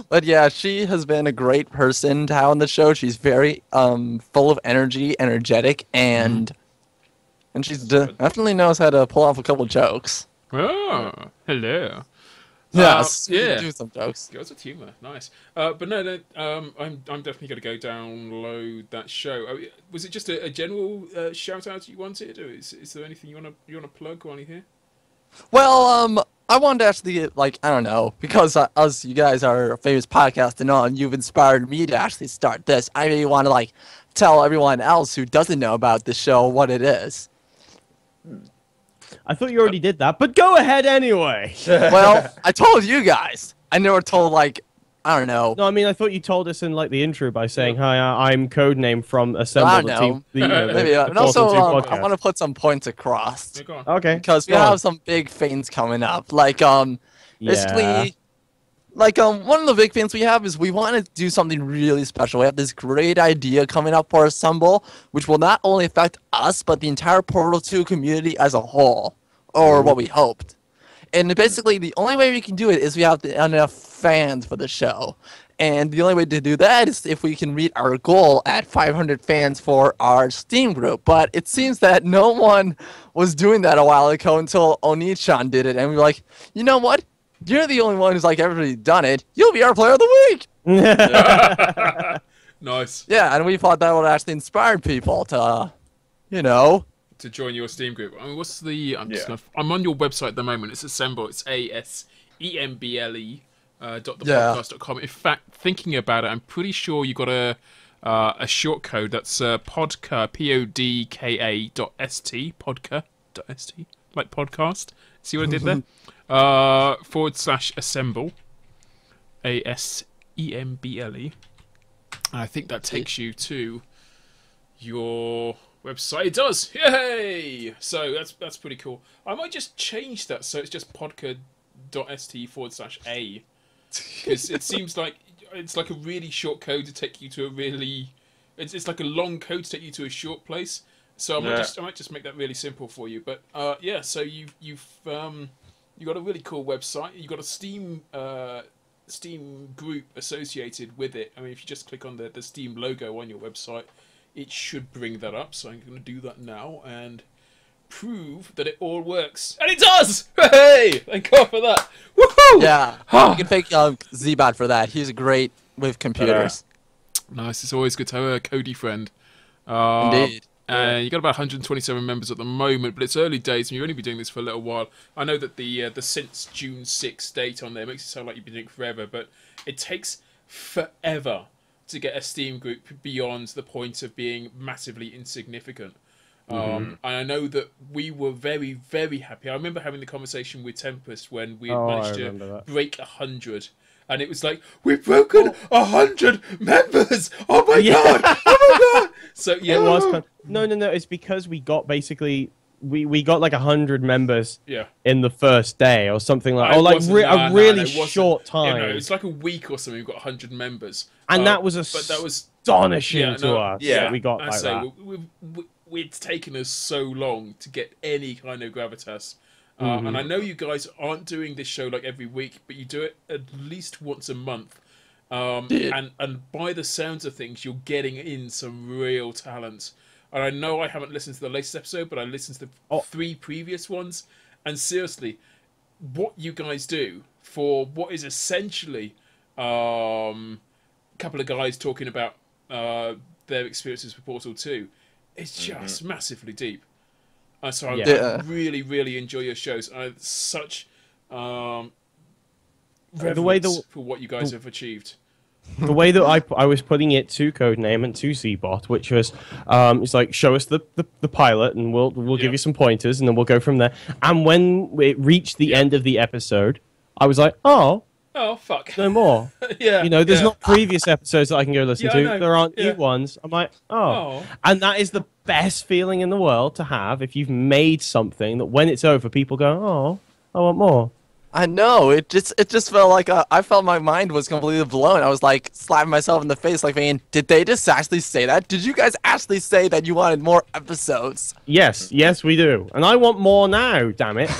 Speaker 5: But yeah, she has been a great person to have on the show. She's very full of energy, energetic, and she definitely knows how to pull off a couple jokes.
Speaker 2: Oh, hello.
Speaker 5: Yes,
Speaker 2: yeah.
Speaker 5: do some jokes.
Speaker 2: Girls with humour, nice. But no, I'm definitely going to go download that show. Was it just a general shout out you wanted, or is there anything you want to plug while you're here?
Speaker 5: Well, I wanted to actually, I don't know, because us, you guys are a famous podcast and all, and you've inspired me to actually start this. I really want to, tell everyone else who doesn't know about the show what it is.
Speaker 1: I thought you already did that, but go ahead anyway.
Speaker 5: Well, I told you guys. I never told, I don't know.
Speaker 1: No, I mean, I thought you told us in, the intro by saying, hi, I'm Codename from Asemble.
Speaker 5: I don't know. Maybe, and also, I want to put some points across.
Speaker 1: Okay.
Speaker 5: Because we have some big things coming up. Basically, one of the big things we have is we want to do something really special. We have this great idea coming up for Asemble, which will not only affect us, but the entire Portal 2 community as a whole, or what we hoped. And basically, the only way we can do it is we have enough fans for the show. And the only way to do that is if we can reach our goal at 500 fans for our Steam group. But it seems that no one was doing that a while ago until Onichan did it. And we were like, you know what? You're the only one who's everybody done it. You'll be our player of the week.
Speaker 2: Nice.
Speaker 5: Yeah, and we thought that would actually inspire people to,
Speaker 2: to join your Steam group. I mean, what's the? I'm on your website at the moment. It's Asemble. It's ASEMBLE .thepodcast.com. In fact, thinking about it, I'm pretty sure you got a short code that's podka podka.st podka.st like podcast. See what I did there? /Asemble ASEMBLE. I think that takes you to your website. It does. Yay! So that's pretty cool. I might just change that so it's just podka.st/a, because it seems like it's a really short code to take you to a really. It's like a long code to take you to a short place. So I might just make that really simple for you. But yeah, so you've got a really cool website. You've got a Steam group associated with it. I mean, if you just click on the Steam logo on your website, it should bring that up. So I'm going to do that now and prove that it all works. And it does! Hey! Thank God for that. Woohoo!
Speaker 5: Yeah. You can thank Zebot for that. He's great with computers.
Speaker 2: Nice. It's always good to have a Cody friend.
Speaker 5: Indeed.
Speaker 2: And you got about 127 members at the moment, but it's early days, and you've only been doing this for a little while. I know that the since June 6th date on there makes it sound like you've been doing it forever, but it takes forever to get a Steam group beyond the point of being massively insignificant. And I know that we were very, very happy. I remember having the conversation with Tempest when we managed to break 100. and it was like, we've broken 100 members. Oh my god! Oh my god! So yeah,
Speaker 1: It was no. It's because we got basically we got like 100 members in the first day or something like, or like a really short time.
Speaker 2: It was like a week or something. We got 100 members,
Speaker 1: and that was astonishing to us.
Speaker 3: Yeah,
Speaker 1: we got
Speaker 2: I
Speaker 1: like
Speaker 2: say
Speaker 1: that.
Speaker 2: it's taken us so long to get any kind of gravitas. And I know you guys aren't doing this show like every week, but you do it at least once a month. And by the sounds of things, you're getting in some real talent. And I know I haven't listened to the latest episode, but I listened to the 3 previous ones. And seriously, what you guys do for what is essentially a couple of guys talking about their experiences with Portal 2 is just massively deep. So I really, really enjoy your shows. Such reverence for what you guys have achieved.
Speaker 1: The way that I was putting it to Codename and to Cbot, which was, it's like, show us the pilot and we'll give you some pointers and then we'll go from there. And when it reached the end of the episode, I was like, oh
Speaker 2: fuck,
Speaker 1: no more. There's not previous episodes that I can go listen to. There aren't new ones. I'm like, and that is the best feeling in the world to have if you've made something that when it's over, people go, oh, I want more.
Speaker 5: I know. It just felt like I felt my mind was completely blown. I was like slapping myself in the face, like, man, did they just actually say that? Did you guys actually say that you wanted more episodes?
Speaker 1: Yes, we do, and I want more now. Damn it!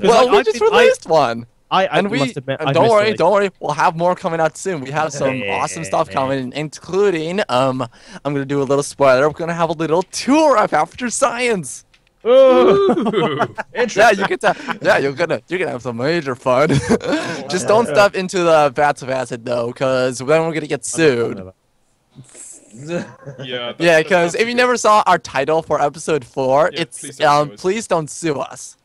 Speaker 5: Well, we just released one.
Speaker 1: Don't
Speaker 5: worry. We'll have more coming out soon. We have some awesome stuff coming, including I'm gonna do a little spoiler. We're gonna have a little tour of After Science.
Speaker 2: Ooh.
Speaker 5: Yeah, you can tell. Yeah, you're gonna have some major fun. Just don't step into the vats of acid though, because then we're gonna get sued.
Speaker 2: Yeah,
Speaker 5: because if you never saw our title for episode 4, it's please don't sue us.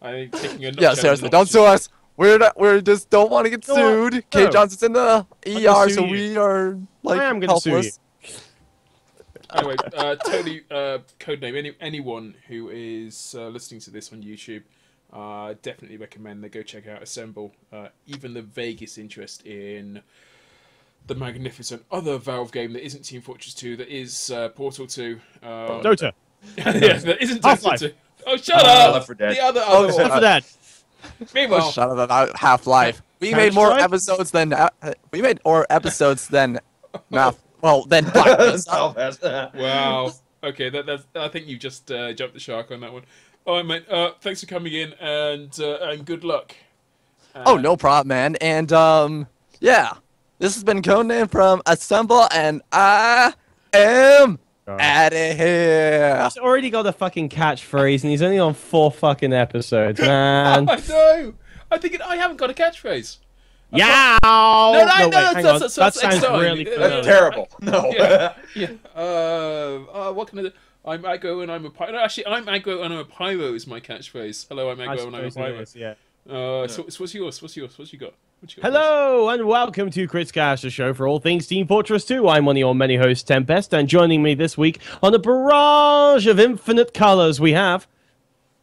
Speaker 2: I think taking a
Speaker 5: seriously, don't sue us. We just don't want to get sued. K. Johnson's in the ER, so we are like helpless.
Speaker 2: Anyway, totally Codename. Anyone who is listening to this on YouTube, definitely recommend they go check out Asemble. Even the vaguest interest in the magnificent other Valve game that isn't Team Fortress 2, that is Portal 2.
Speaker 1: Dota.
Speaker 2: That isn't Dota 2. Oh, shut up!
Speaker 3: Left 4 Dead.
Speaker 2: The other
Speaker 1: Left 4 Dead.
Speaker 2: Meanwhile,
Speaker 5: shut up about Half-Life. We made more episodes than math. Well, then
Speaker 2: wow. Okay, that's. I think you just jumped the shark on that one. All right, mate. Thanks for coming in, and good luck.
Speaker 5: No problem, man. And yeah, this has been Codename from Asemble, and I am out of here.
Speaker 1: He's already got a fucking catchphrase, and he's only on 4 fucking episodes, man.
Speaker 2: I know. I haven't got a catchphrase.
Speaker 1: Yeah.
Speaker 2: That
Speaker 1: sounds really familiar.
Speaker 3: That's terrible. No.
Speaker 2: What can I do? I'm aggro and I'm a pyro. No, actually, I'm aggro and I'm a pyro is my catchphrase. Hello, I'm aggro and I'm a pyro. So what's yours? What you got?
Speaker 1: Hello and welcome to KritzKast, a show for all things Team Fortress 2. I'm one of your many hosts, Tempest, and joining me this week on a barrage of infinite colors we have.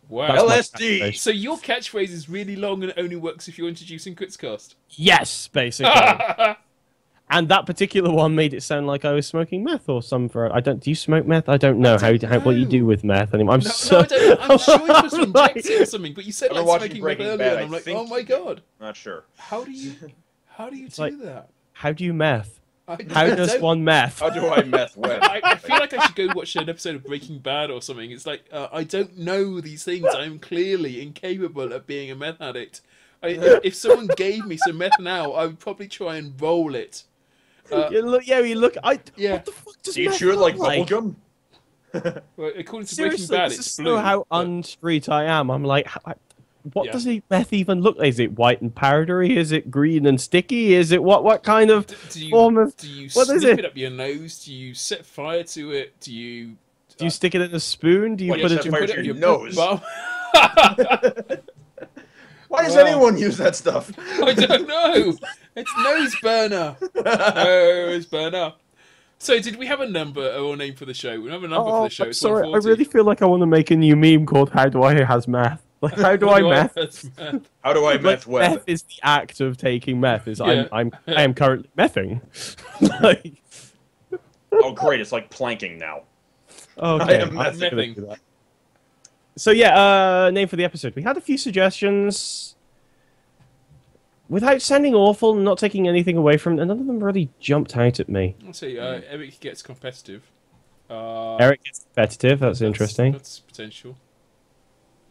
Speaker 2: Wow.
Speaker 3: LSD.
Speaker 2: So your catchphrase is really long and it only works if you're introducing KritzKast.
Speaker 1: Yes, basically. And that particular one made it sound like I was smoking meth or some. Do you smoke meth? I don't know what you do with meth anymore.
Speaker 2: I don't know. I'm sure you're supposed to inject it or something, but you said like smoking meth earlier, and I'm like, oh my god.
Speaker 3: Not sure.
Speaker 2: How do you do that?
Speaker 1: How do you meth? How does one meth?
Speaker 3: How do I meth when?
Speaker 2: I feel like I should go watch an episode of Breaking Bad or something. It's like, I don't know these things. I'm clearly incapable of being a meth addict. If someone gave me some meth now, I would probably try and roll it.
Speaker 1: What the fuck does
Speaker 3: Do you
Speaker 1: meth
Speaker 3: chew it
Speaker 1: look
Speaker 3: like bubblegum?
Speaker 2: Well, according to
Speaker 1: Seriously,
Speaker 2: Breaking Bad,
Speaker 1: this
Speaker 2: it's
Speaker 1: is
Speaker 2: blue.
Speaker 1: so how unstreet I am. I'm like, what does meth even look like? Is it white and powdery? Is it green and sticky? Is it what kind of form of...
Speaker 2: Do you
Speaker 1: what is
Speaker 2: snip it up your nose? Do you set fire to it? Do you
Speaker 1: stick it in a spoon? Do you put it
Speaker 3: in your nose?
Speaker 2: Bum?
Speaker 3: Why does anyone use that stuff?
Speaker 2: I don't know. It's nose burner. Nose burner. So, did we have a number or a name for the show? We don't have a number for the show.
Speaker 1: I'm
Speaker 2: It's
Speaker 1: sorry, I
Speaker 2: 140.
Speaker 1: really feel like I want to make a new meme called "How Do I Has Math." Like, how do I meth?
Speaker 3: How do I
Speaker 1: Like,
Speaker 3: meth web?
Speaker 1: meth is the act of taking meth. Is
Speaker 2: Yeah.
Speaker 1: I am currently mething. Like,
Speaker 3: Oh, great! It's like planking now.
Speaker 1: okay,
Speaker 3: I am
Speaker 1: I'm gonna
Speaker 2: mething.
Speaker 1: do that. So yeah, name for the episode. We had a few suggestions. Without sounding awful and not taking anything away from it, none of them really jumped out at me.
Speaker 2: I'll say Eric gets competitive.
Speaker 1: Eric gets competitive. That's interesting.
Speaker 2: That's potential.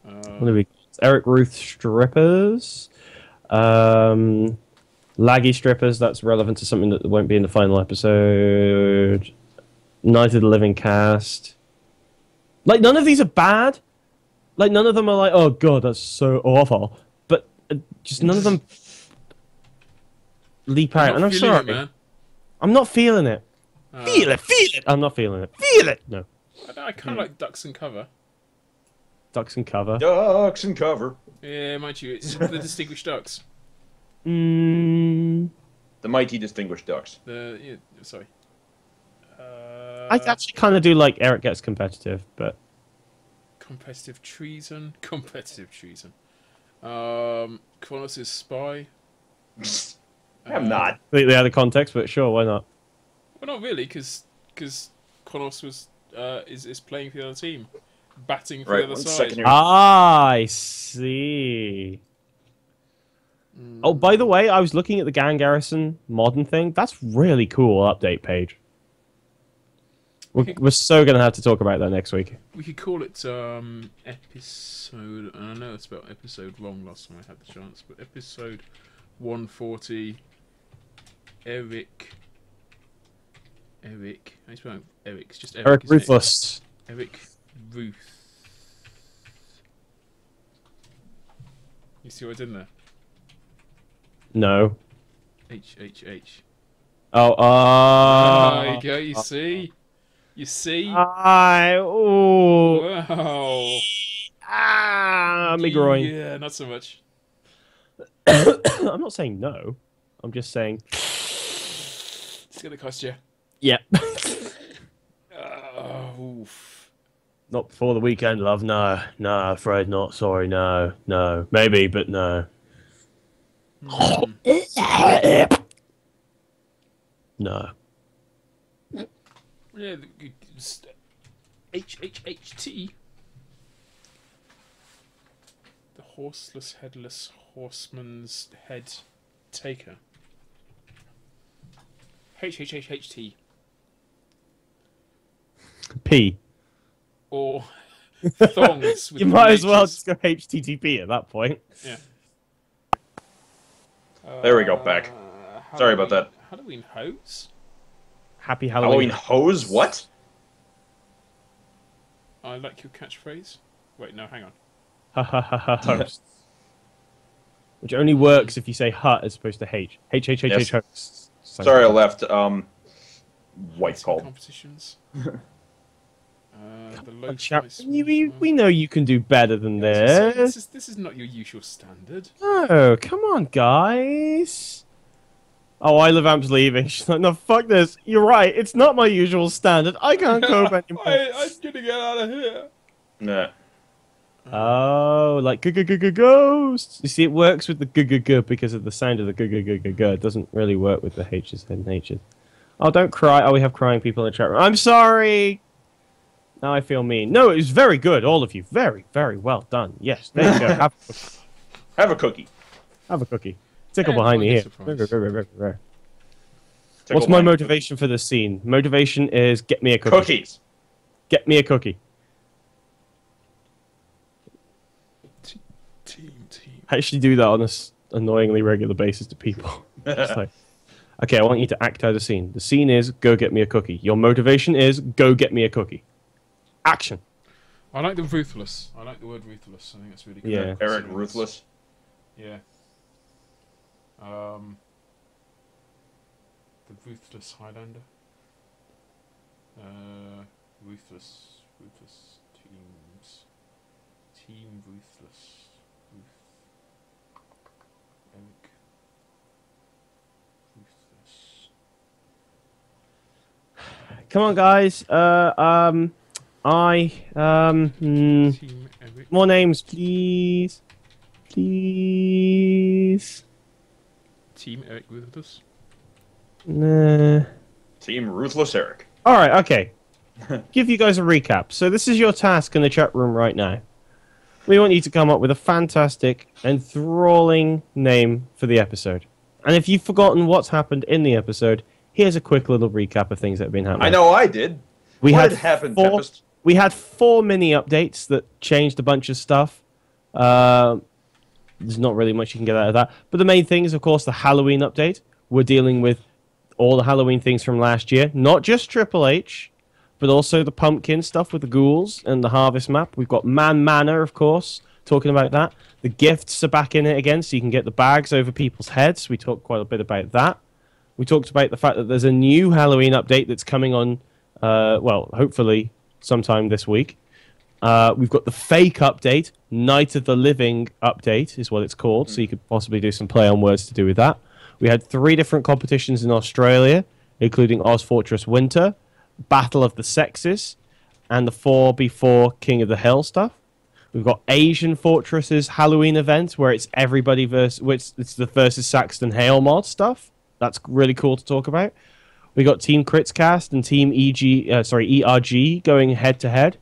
Speaker 1: What do we got? Eric Ruth strippers. Laggy strippers. That's relevant to something that won't be in the final episode. Night of the Living Cast. Like, none of these are bad. Like, none of them are like, oh god, that's so awful. But just none of them leap out. And I'm
Speaker 2: feeling
Speaker 1: sorry.
Speaker 2: it, man.
Speaker 1: I'm not feeling it. Feel it. I'm not feeling it. Feel it. No.
Speaker 2: I kind of like Ducks and Cover.
Speaker 1: Ducks and cover.
Speaker 3: Ducks and cover.
Speaker 2: Yeah, mind you, it's the Distinguished Ducks.
Speaker 1: Mm,
Speaker 3: The mighty distinguished ducks.
Speaker 2: Sorry.
Speaker 1: I actually kind of do like Eric gets competitive, but
Speaker 2: Competitive treason. Competitive treason. Kronos is spy.
Speaker 3: I'm not.
Speaker 1: completely out of context. But sure, why not?
Speaker 2: Well, not really, because Kronos was is playing for the other team, batting for
Speaker 3: Right.
Speaker 2: the other
Speaker 3: 1
Speaker 2: side.
Speaker 3: second here.
Speaker 1: I see. Oh, by the way, I was looking at the Gang Garrison modern thing. That's really cool update page. We're so going to have to talk about that next week.
Speaker 2: We could call it episode. And I know I spelled episode wrong last time I had the chance, but episode 140. Eric. How do you spell Eric? It's just Eric.
Speaker 1: Eric
Speaker 2: isn't it?
Speaker 1: Ruthless.
Speaker 2: Eric Ruth. You see what I did there?
Speaker 1: No.
Speaker 2: H.
Speaker 1: Oh,
Speaker 2: There you go. You see. You see.
Speaker 1: Oh.
Speaker 2: Wow.
Speaker 1: Me groin.
Speaker 2: Yeah, not so much.
Speaker 1: I'm not saying no. I'm just saying.
Speaker 2: It's gonna cost you.
Speaker 1: Yeah.
Speaker 2: Oof.
Speaker 1: Not before the weekend, love. No, afraid not. Sorry, no. Maybe, but no. No.
Speaker 2: Yeah, HHHT. The horseless, headless horseman's head taker. HHHHT.
Speaker 1: P.
Speaker 2: Or thongs. With
Speaker 1: You might as well
Speaker 2: H's.
Speaker 1: just go HTTP at that point.
Speaker 2: Yeah.
Speaker 3: There we go, back. Sorry about that.
Speaker 2: Halloween hose?
Speaker 1: Happy
Speaker 3: Halloween
Speaker 1: Halloween.
Speaker 3: hose? What?
Speaker 2: I like your catchphrase. Wait, no, hang on.
Speaker 1: Hosts. Which only works if you say hut as opposed to H. H
Speaker 3: Yes.
Speaker 1: hosts.
Speaker 3: Sorry, I left. White
Speaker 2: Some
Speaker 3: called.
Speaker 2: competitions. The low price
Speaker 1: We know you can do better than this.
Speaker 2: This is not your usual standard.
Speaker 1: Oh, come on, guys. Oh, I Love Amp's leaving. She's like, no, fuck this. You're right. It's not my usual standard. I can't cope anymore.
Speaker 2: I'm gonna get out of here.
Speaker 3: Nah.
Speaker 1: Oh, like ghosts. You see, it works with the g because of the sound of the g. It doesn't really work with the H's and H's. Oh, don't cry. Oh, we have crying people in the chat room. I'm sorry. Now I feel mean. No, it was very good, all of you. Very, very well done. Yes, there you go.
Speaker 3: Have a cookie.
Speaker 1: Have a cookie. Tickle
Speaker 2: And
Speaker 1: behind the ear.
Speaker 2: surprise.
Speaker 1: What's my motivation for this scene? Motivation is get me a cookie.
Speaker 3: Cookies.
Speaker 1: Get me a cookie.
Speaker 2: Team.
Speaker 1: I actually do that on a annoyingly regular basis to people. Just like, okay, I want you to act out a scene. The scene is go get me a cookie. Your motivation is go get me a cookie. Action.
Speaker 2: I like the ruthless. I like the word ruthless. I think that's really good.
Speaker 1: Yeah.
Speaker 3: Eric Ruthless.
Speaker 2: Yeah. The ruthless Highlander. Ruthless teams. Team ruthless. Eric. Ruthless.
Speaker 1: Come on, guys.
Speaker 2: Team Eric. maybe.
Speaker 1: More names, please. Please.
Speaker 2: Team Eric Ruthless.
Speaker 1: Nah.
Speaker 3: Team Ruthless Eric.
Speaker 1: All right, okay. Give you guys a recap. So this is your task in the chat room right now. We want you to come up with a fantastic, enthralling name for the episode. And if you've forgotten what's happened in the episode, here's a quick little recap of things that have been happening.
Speaker 3: I know I did.
Speaker 1: We
Speaker 3: What
Speaker 1: had
Speaker 3: had happened,
Speaker 1: four,
Speaker 3: Tempest?
Speaker 1: We had 4 mini updates that changed a bunch of stuff. There's not really much you can get out of that. But the main thing is, of course, the Halloween update. We're dealing with all the Halloween things from last year. Not just Triple H, but also the pumpkin stuff with the ghouls and the harvest map. We've got Man Manor, of course, talking about that. The gifts are back in it again, so you can get the bags over people's heads. We talked quite a bit about that. We talked about the fact that there's a new Halloween update that's coming on, well, hopefully sometime this week. We've got the fake update, Night of the Living update is what it's called, so you could possibly do some play on words to do with that. We had 3 different competitions in Australia, including Oz Fortress Winter, Battle of the Sexes, and the 4v4 King of the Hill stuff. We've got Asian Fortresses Halloween event, where it's everybody versus, it's the versus Saxton Hale mod stuff. That's really cool to talk about. We got Team KritzKast and Team ERG going head to head.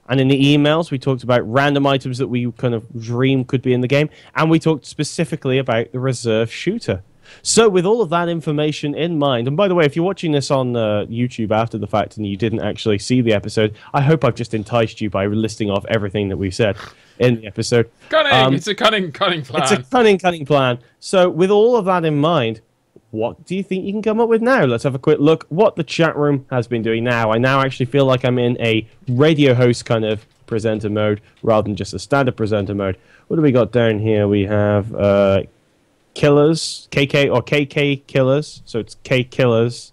Speaker 1: And in the emails, we talked about random items that we kind of dream could be in the game. And we talked specifically about the reserve shooter. So with all of that information in mind, and by the way, if you're watching this on YouTube after the fact and you didn't actually see the episode, I hope I've just enticed you by listing off everything that we said in the episode.
Speaker 2: Cunning! It's a cunning plan.
Speaker 1: It's a cunning plan. So with all of that in mind, what do you think you can come up with now? Let's have a quick look what the chat room has been doing now. I now actually feel like I'm in a radio host kind of presenter mode rather than just a standard presenter mode. What do we got down here? We have Killers, KK Killers. So it's K Killers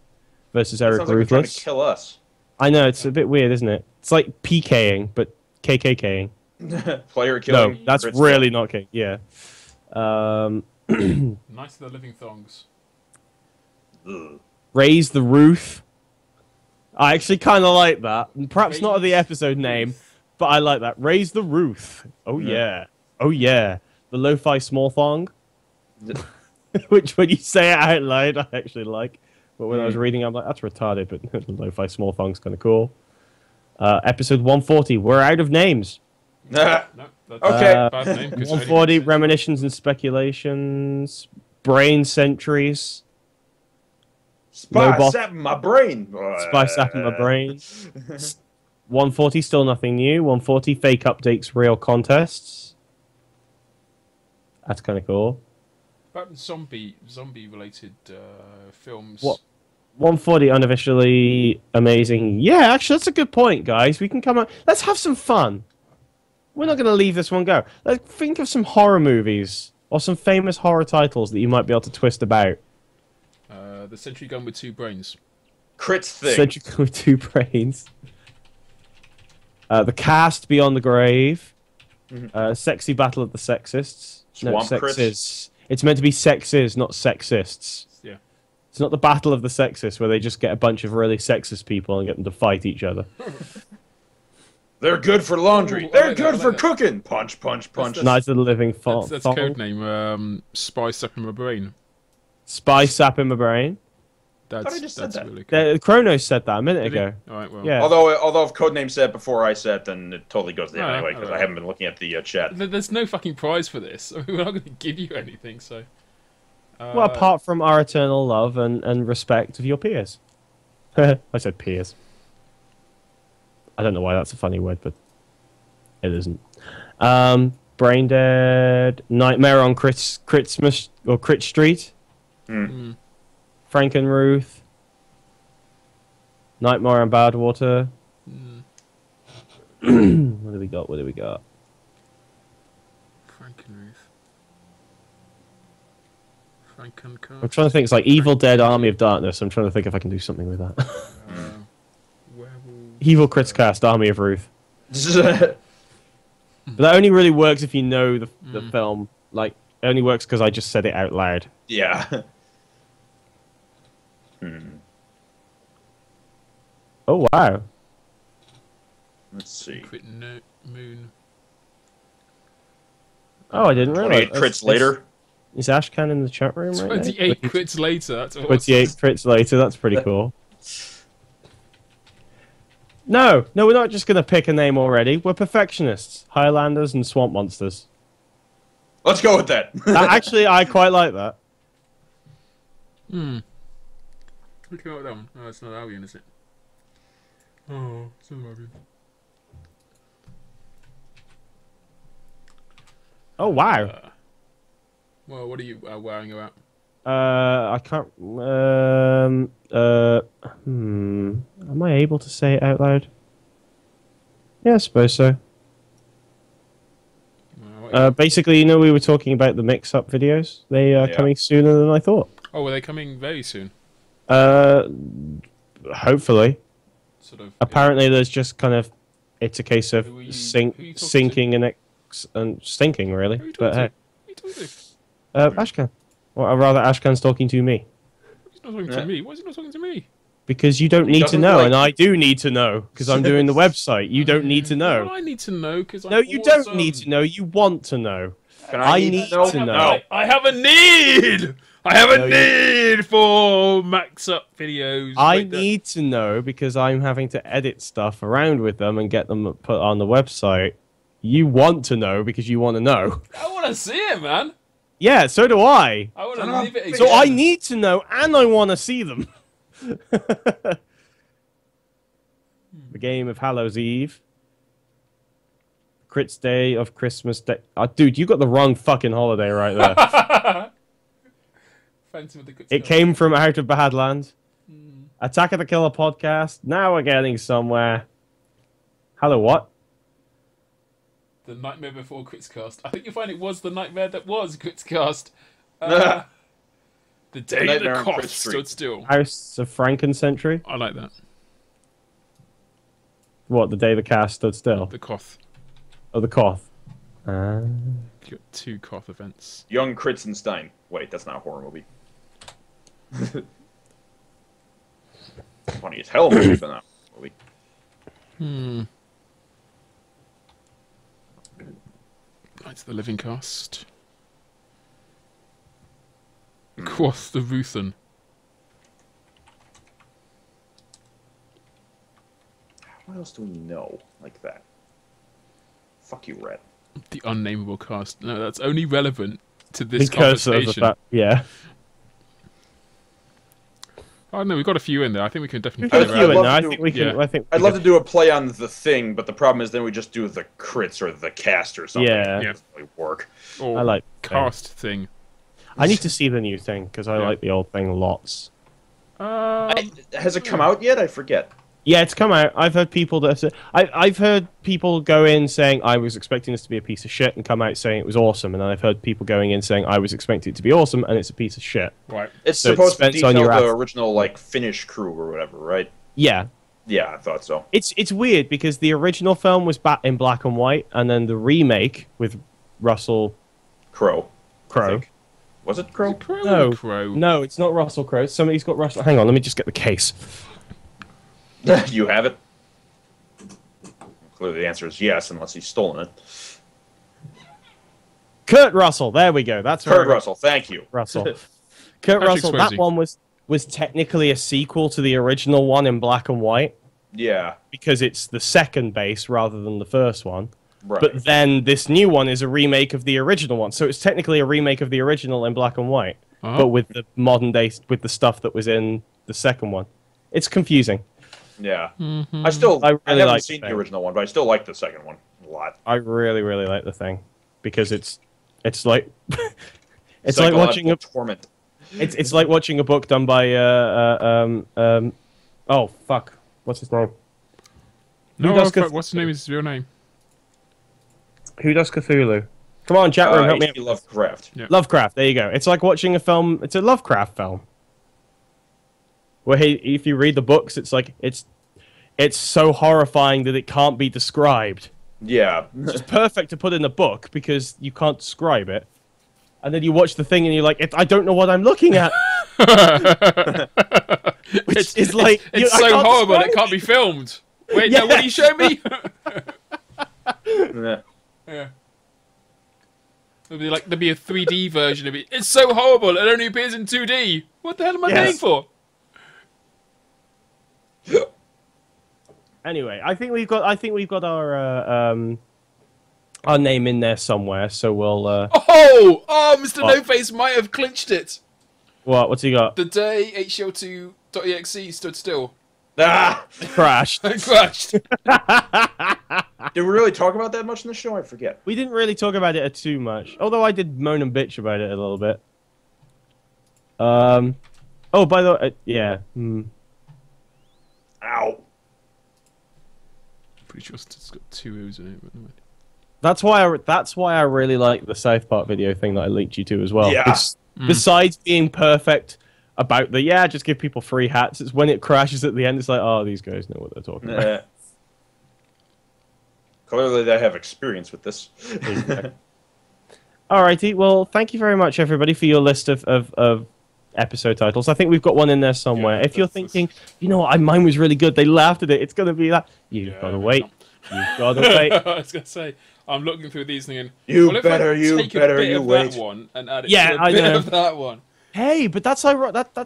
Speaker 1: versus Eric
Speaker 3: Sounds like you're trying to
Speaker 1: Ruthless.
Speaker 3: kill us.
Speaker 1: I know, it's a bit weird, isn't it? It's like PKing, but KKKing.
Speaker 3: Player killing.
Speaker 1: No, that's
Speaker 3: Fritz
Speaker 1: really not K. Yeah.
Speaker 2: Nice of the living thongs.
Speaker 3: Ugh.
Speaker 1: Raise the Roof. I actually kind of like that. Perhaps not the
Speaker 2: Raise
Speaker 1: episode
Speaker 2: the
Speaker 1: name,
Speaker 2: Roof.
Speaker 1: but I like that. Raise the Roof. Oh, yeah. Oh, yeah. The Lo-Fi Small Thong. Which, when you say it out loud, I actually like. But when I was reading, I'm like, that's retarded, but the Lo-Fi Small Thong's kind of cool. Episode 140. We're out of names.
Speaker 2: No, that's
Speaker 3: Okay.
Speaker 2: a bad name, 'cause
Speaker 1: 140. Reminiscences and Speculations. Brain Sentries.
Speaker 3: Spice
Speaker 1: Lobot-
Speaker 3: sap in my brain.
Speaker 1: Spice up in my brain. 140, still nothing new. 140, fake updates, real contests. That's kind of cool.
Speaker 2: About zombie related films.
Speaker 1: What? 140, unofficially amazing. Yeah, actually, that's a good point, guys. We can come up. Let's have some fun. We're not going to leave this one go. Let's think of some horror movies or some famous horror titles that you might be able to twist about.
Speaker 2: The Sentry Gun with 2 brains.
Speaker 3: Crits thing.
Speaker 1: Surgical with 2 brains. The Cast Beyond the Grave. Sexy Battle of the Sexists.
Speaker 3: Swamp Crits.
Speaker 1: Sexes. It's meant to be sexes, not sexists.
Speaker 2: Yeah.
Speaker 1: It's not the Battle of the Sexists where they just get a bunch of really sexist people and get them to fight each other.
Speaker 3: They're good for laundry.
Speaker 2: Ooh, I
Speaker 3: They're
Speaker 2: like that,
Speaker 3: good
Speaker 2: I like
Speaker 3: for
Speaker 2: that.
Speaker 3: cooking. Punch, punch, punch.
Speaker 1: Night of the Living
Speaker 2: That's
Speaker 1: Thong.
Speaker 2: codename. Spice up in my brain.
Speaker 1: Spy Sap in my brain.
Speaker 3: thought I just said
Speaker 2: That's
Speaker 3: that.
Speaker 2: really cool.
Speaker 1: Chronos said that a minute
Speaker 2: Did he?
Speaker 1: ago.
Speaker 2: All right, well.
Speaker 1: Yeah.
Speaker 3: Although if Codename said before I said, then it totally goes to him
Speaker 2: Alright,
Speaker 3: anyway, because I
Speaker 2: alright.
Speaker 3: haven't been looking at the chat.
Speaker 2: There's no fucking prize for this. We're not going to give you anything, so.
Speaker 1: Well, apart from our eternal love and respect of your peers. I said peers. I don't know why that's a funny word, but it isn't. Brain Dead, Nightmare on Crit Street, Frankenruth, Nightmare on Badwater. What do we got? What do we got? I'm trying to think. It's like Evil Dead, Army of Darkness. I'm trying to think if I can do something with that. Evil KritzKast, Army of Ruth. But that only really works if you know the film. Like, it only works because I just said it out loud.
Speaker 3: Yeah.
Speaker 1: Oh, wow.
Speaker 3: Let's see.
Speaker 2: Moon.
Speaker 1: Oh, I didn't realize.
Speaker 3: 28 crits later.
Speaker 1: Is Ashcan in the chat room right
Speaker 2: 28 crits later. That's awesome.
Speaker 1: 28 crits later. That's pretty cool. No, we're not just going to pick a name already. We're perfectionists. Highlanders and swamp monsters.
Speaker 3: Let's go with that.
Speaker 1: Actually, I quite like that.
Speaker 2: We came up with that one. No, it's not Albion, is it? Oh, it's not Albion.
Speaker 1: Oh, wow.
Speaker 2: Well, what are you wowing about?
Speaker 1: I can't... am I able to say it out loud? Yeah, I suppose so. Basically, you know, we were talking about the mix-up videos. They are coming sooner than I thought.
Speaker 2: Oh, were they coming very soon?
Speaker 1: Hopefully.
Speaker 2: Sort of.
Speaker 1: Apparently, there's just kind of... It's a case of
Speaker 2: Who are you
Speaker 1: sinking and stinking, really.
Speaker 2: Who are you
Speaker 1: But
Speaker 2: talking
Speaker 1: hey.
Speaker 2: Who are you talking to?
Speaker 1: Ashcan. Or rather, Ashcan's talking to me.
Speaker 2: He's not talking to me. Why is he not talking to me?
Speaker 1: Because you don't need to know, and I do need to know, because I'm doing the website. You don't need to know.
Speaker 2: Well, I need to know, because
Speaker 1: No, you don't need to know. You want to know. I need to know.
Speaker 2: I have a need! I have a need for max-up videos.
Speaker 1: I need to know, because I'm having to edit stuff around with them and get them put on the website. You want to know, because you want to know.
Speaker 2: I want to see it, man.
Speaker 1: Yeah, so do I.
Speaker 2: I want to leave it again.
Speaker 1: So I need to know, and I want to see them. The game of Hallows Eve. Crits Day of Christmas Day. Dude, you got the wrong fucking holiday right there.
Speaker 2: Phantom of the Crits
Speaker 1: It came from Out of Badland. Attack of the Killer podcast. Now we're getting somewhere. Hello, what?
Speaker 2: The Nightmare Before KritzKast. I think you'll find it was the nightmare that was KritzKast. The day the
Speaker 3: Nightmare on
Speaker 2: cough
Speaker 3: Crit Street.
Speaker 2: stood still.
Speaker 1: House of Frankencentury.
Speaker 2: I like that.
Speaker 1: What, the day the cast stood still?
Speaker 2: The cough.
Speaker 1: Oh, the cough.
Speaker 2: You got 2 cough events.
Speaker 3: Young Kritzenstein. Wait, that's not a horror movie. Funny as hell movie, but not a movie.
Speaker 2: Knights of the Living Cast. Quoth the Ruthen.
Speaker 3: What else do we know like that? Fuck you, Red.
Speaker 2: The unnameable cast. No, that's only relevant to this
Speaker 1: Because of the
Speaker 2: conversation.
Speaker 1: fact, yeah.
Speaker 2: Oh no, we've got a few in there. I think we can definitely
Speaker 1: We've
Speaker 2: play
Speaker 1: got a few
Speaker 2: around.
Speaker 1: in there. I
Speaker 3: to-
Speaker 1: think we can.
Speaker 2: yeah.
Speaker 1: I think
Speaker 3: I'd love to do a play on the thing, but the problem is then we just do the crits or the cast or something.
Speaker 1: Yeah.
Speaker 3: It doesn't really work.
Speaker 2: Or
Speaker 1: I like
Speaker 2: cast thing.
Speaker 1: I need to see the new thing because I like the old thing lots.
Speaker 3: Has it come out yet? I forget.
Speaker 1: Yeah, it's come out. I've heard people that have said, I've heard people go in saying I was expecting this to be a piece of shit and come out saying it was awesome, and then I've heard people going in saying I was expecting it to be awesome and it's a piece of shit.
Speaker 2: Right.
Speaker 3: It's
Speaker 1: So it
Speaker 3: supposed to
Speaker 1: depends on
Speaker 3: detail
Speaker 1: your
Speaker 3: the
Speaker 1: app.
Speaker 3: original like Finnish crew or whatever, right?
Speaker 1: Yeah,
Speaker 3: Yeah, I thought so.
Speaker 1: it's weird because the original film was in black and white, and then the remake with Russell
Speaker 3: Crowe. I
Speaker 1: Crowe.
Speaker 3: think. Was it Crowe?
Speaker 2: Crow
Speaker 1: No,
Speaker 2: or Crow?
Speaker 1: no, it's not Russell Crowe. Somebody's got Russell. Hang on, let me just get the case.
Speaker 3: You have it? Clearly the answer is yes, unless he's stolen it.
Speaker 1: Kurt Russell. There we go. That's
Speaker 3: Kurt
Speaker 1: right.
Speaker 3: Russell, thank you.
Speaker 1: Russell. Kurt
Speaker 2: Patrick
Speaker 1: Russell. That
Speaker 2: Swayze.
Speaker 1: one was technically a sequel to the original one in black and white
Speaker 3: Yeah,
Speaker 1: because it's the second base rather than the first one.
Speaker 3: right.
Speaker 1: But then this new one is a remake of the original one, so it's technically a remake of the original in black and white,
Speaker 2: Oh.
Speaker 1: but with the modern day, with the stuff that was in the second one. It's confusing.
Speaker 3: Yeah.
Speaker 2: Mm-hmm.
Speaker 3: I
Speaker 1: I really
Speaker 3: haven't
Speaker 1: like
Speaker 3: seen
Speaker 1: the
Speaker 3: the
Speaker 1: thing.
Speaker 3: original one, but I still like the second one a lot.
Speaker 1: I really, really like the thing because it's like it's like watching a
Speaker 3: torment.
Speaker 1: it's like watching a book done by oh fuck, what's his name?
Speaker 2: No,
Speaker 1: Who does
Speaker 2: fuck, what's the name? His real name?
Speaker 1: Who does Cthulhu? Come on, chat room, help me out.
Speaker 3: H.P. Lovecraft.
Speaker 2: Yeah.
Speaker 1: Lovecraft, there you go. It's like watching a film. It's a Lovecraft film. Where if you read the books, it's like it's so horrifying that it can't be described.
Speaker 3: Yeah.
Speaker 1: It's perfect to put in a book because you can't describe it. And then you watch the thing and you're like, I don't know what I'm looking at. Which is like
Speaker 2: It's
Speaker 1: I
Speaker 2: so
Speaker 1: can't
Speaker 2: horrible
Speaker 1: describe
Speaker 2: it can't
Speaker 1: it.
Speaker 2: be filmed. Wait, no, what are you showing me?
Speaker 3: Yeah.
Speaker 2: Yeah. There'd be a 3D version of it. It's so horrible. It only appears in 2D. What the hell am I paying for?
Speaker 1: Anyway, I think we've got our name in there somewhere. So we'll.
Speaker 2: Mr. No Face might have clinched it.
Speaker 1: What's he got?
Speaker 2: The day HL2.exe stood still.
Speaker 3: Ah!
Speaker 1: Crashed.
Speaker 2: It crashed.
Speaker 3: Did we really talk about that much in the show? I forget.
Speaker 1: We didn't really talk about it too much, although I did moan and bitch about it a little bit. Oh, by the way, yeah.
Speaker 3: Ow.
Speaker 2: Pretty sure it's got 2 O's in it. But no.
Speaker 1: That's why I really like the South Park video thing that I linked you to as well.
Speaker 3: Yeah.
Speaker 1: Besides being perfect about just give people free hats, it's when it crashes at the end, it's like, oh, these guys know what they're talking about.
Speaker 3: Clearly they have experience with this.
Speaker 1: Alrighty, well, thank you very much, everybody, for your list of episode titles. I think we've got one in there somewhere. If you're thinking, you know what, mine was really good, they laughed at it, it's going to be that. You've got to wait. You've got to wait.
Speaker 2: I was going to say, I'm looking through these thinking,
Speaker 3: you
Speaker 2: well,
Speaker 3: better
Speaker 2: wait. That one and add it to a bit of that one.
Speaker 1: Hey, but that's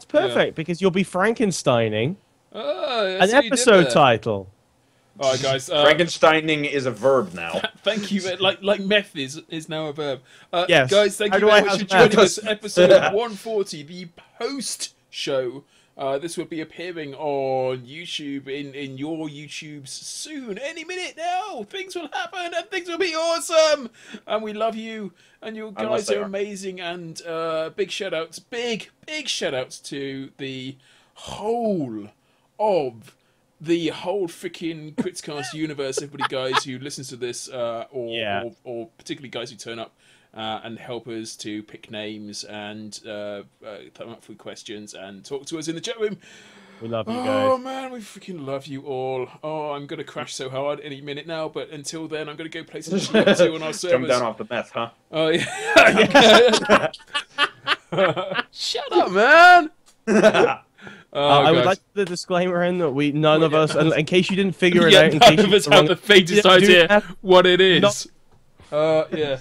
Speaker 1: perfect because you'll be Frankensteining an
Speaker 2: an
Speaker 1: episode title.
Speaker 2: All right, guys.
Speaker 3: Frankensteining is a verb now.
Speaker 2: Thank you. Like meth is now a verb.
Speaker 1: Yes.
Speaker 2: Guys, thank you very much for joining us. Episode 140, the post show. This will be appearing on YouTube in your YouTubes soon. Any minute now. Things will happen and things will be awesome. And we love you. And you guys are amazing. And big shout outs, big shout outs to the whole freaking KritzKast universe. Everybody, guys who listens to this, or particularly guys who turn up and help us to pick names and come up with questions and talk to us in the chat room.
Speaker 1: We love you guys.
Speaker 2: Oh man, we freaking love you all. Oh, I'm gonna crash so hard any minute now, but until then, I'm gonna go play some GM2 on our servers.
Speaker 3: Jump down off the meth, huh?
Speaker 2: Oh yeah. Shut up, man.
Speaker 1: I would like the disclaimer in that none of us, in case you didn't figure it out,
Speaker 2: none of us have the faintest idea what it is. Yeah.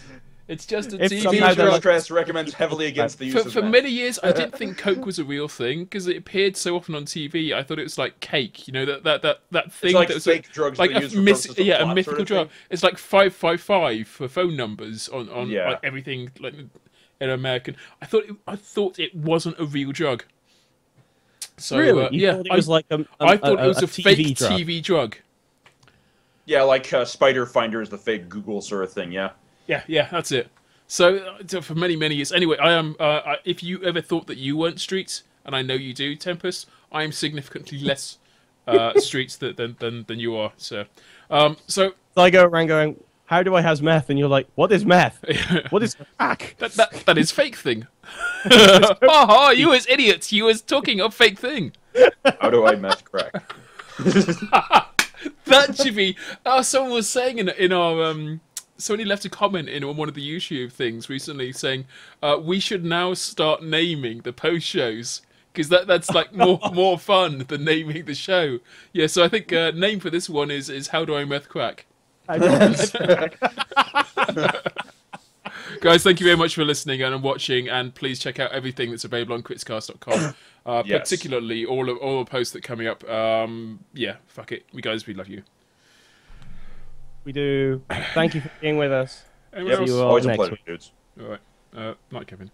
Speaker 2: It's just a TV
Speaker 3: KritzKast recommends heavily against the use of meth.
Speaker 2: For many years, I didn't think Coke was a real thing because it appeared so often on TV. I thought it was like cake, you know, that thing
Speaker 3: like
Speaker 2: that was
Speaker 3: fake drugs,
Speaker 2: like a mythical
Speaker 3: sort of
Speaker 2: drug. It's like 555 for phone numbers on like everything like in American. I thought it wasn't a real drug. So
Speaker 1: really? Thought it was like
Speaker 2: I thought it was a fake
Speaker 1: drug.
Speaker 2: TV drug.
Speaker 3: Yeah, like Spider Finder is the fake Google sort of thing. Yeah.
Speaker 2: Yeah, that's it. So for many years. Anyway, I am. If you ever thought that you weren't streets, and I know you do, Tempest, I am significantly less streets than you are. So
Speaker 1: I go around going, "How do I has meth?" And you're like, "What is meth? What is crack?"
Speaker 2: That is fake thing. Haha! You as idiots! You was talking of fake thing.
Speaker 3: How do I meth crack?
Speaker 2: That should be. Someone was saying in our somebody left a comment in one of the YouTube things recently saying we should now start naming the post shows because that's like more fun than naming the show. Yeah, so I think name for this one is How Do I Meth Crack? Guys, thank you very much for listening and watching, and please check out everything that's available on KritzKast.com.
Speaker 3: Yes.
Speaker 2: Particularly all the posts that are coming up. Yeah, fuck it. We love you.
Speaker 1: We do. Thank you for being with us.
Speaker 2: Anyone else?
Speaker 3: Always a pleasure, dudes.
Speaker 2: All right. Night, Kevin.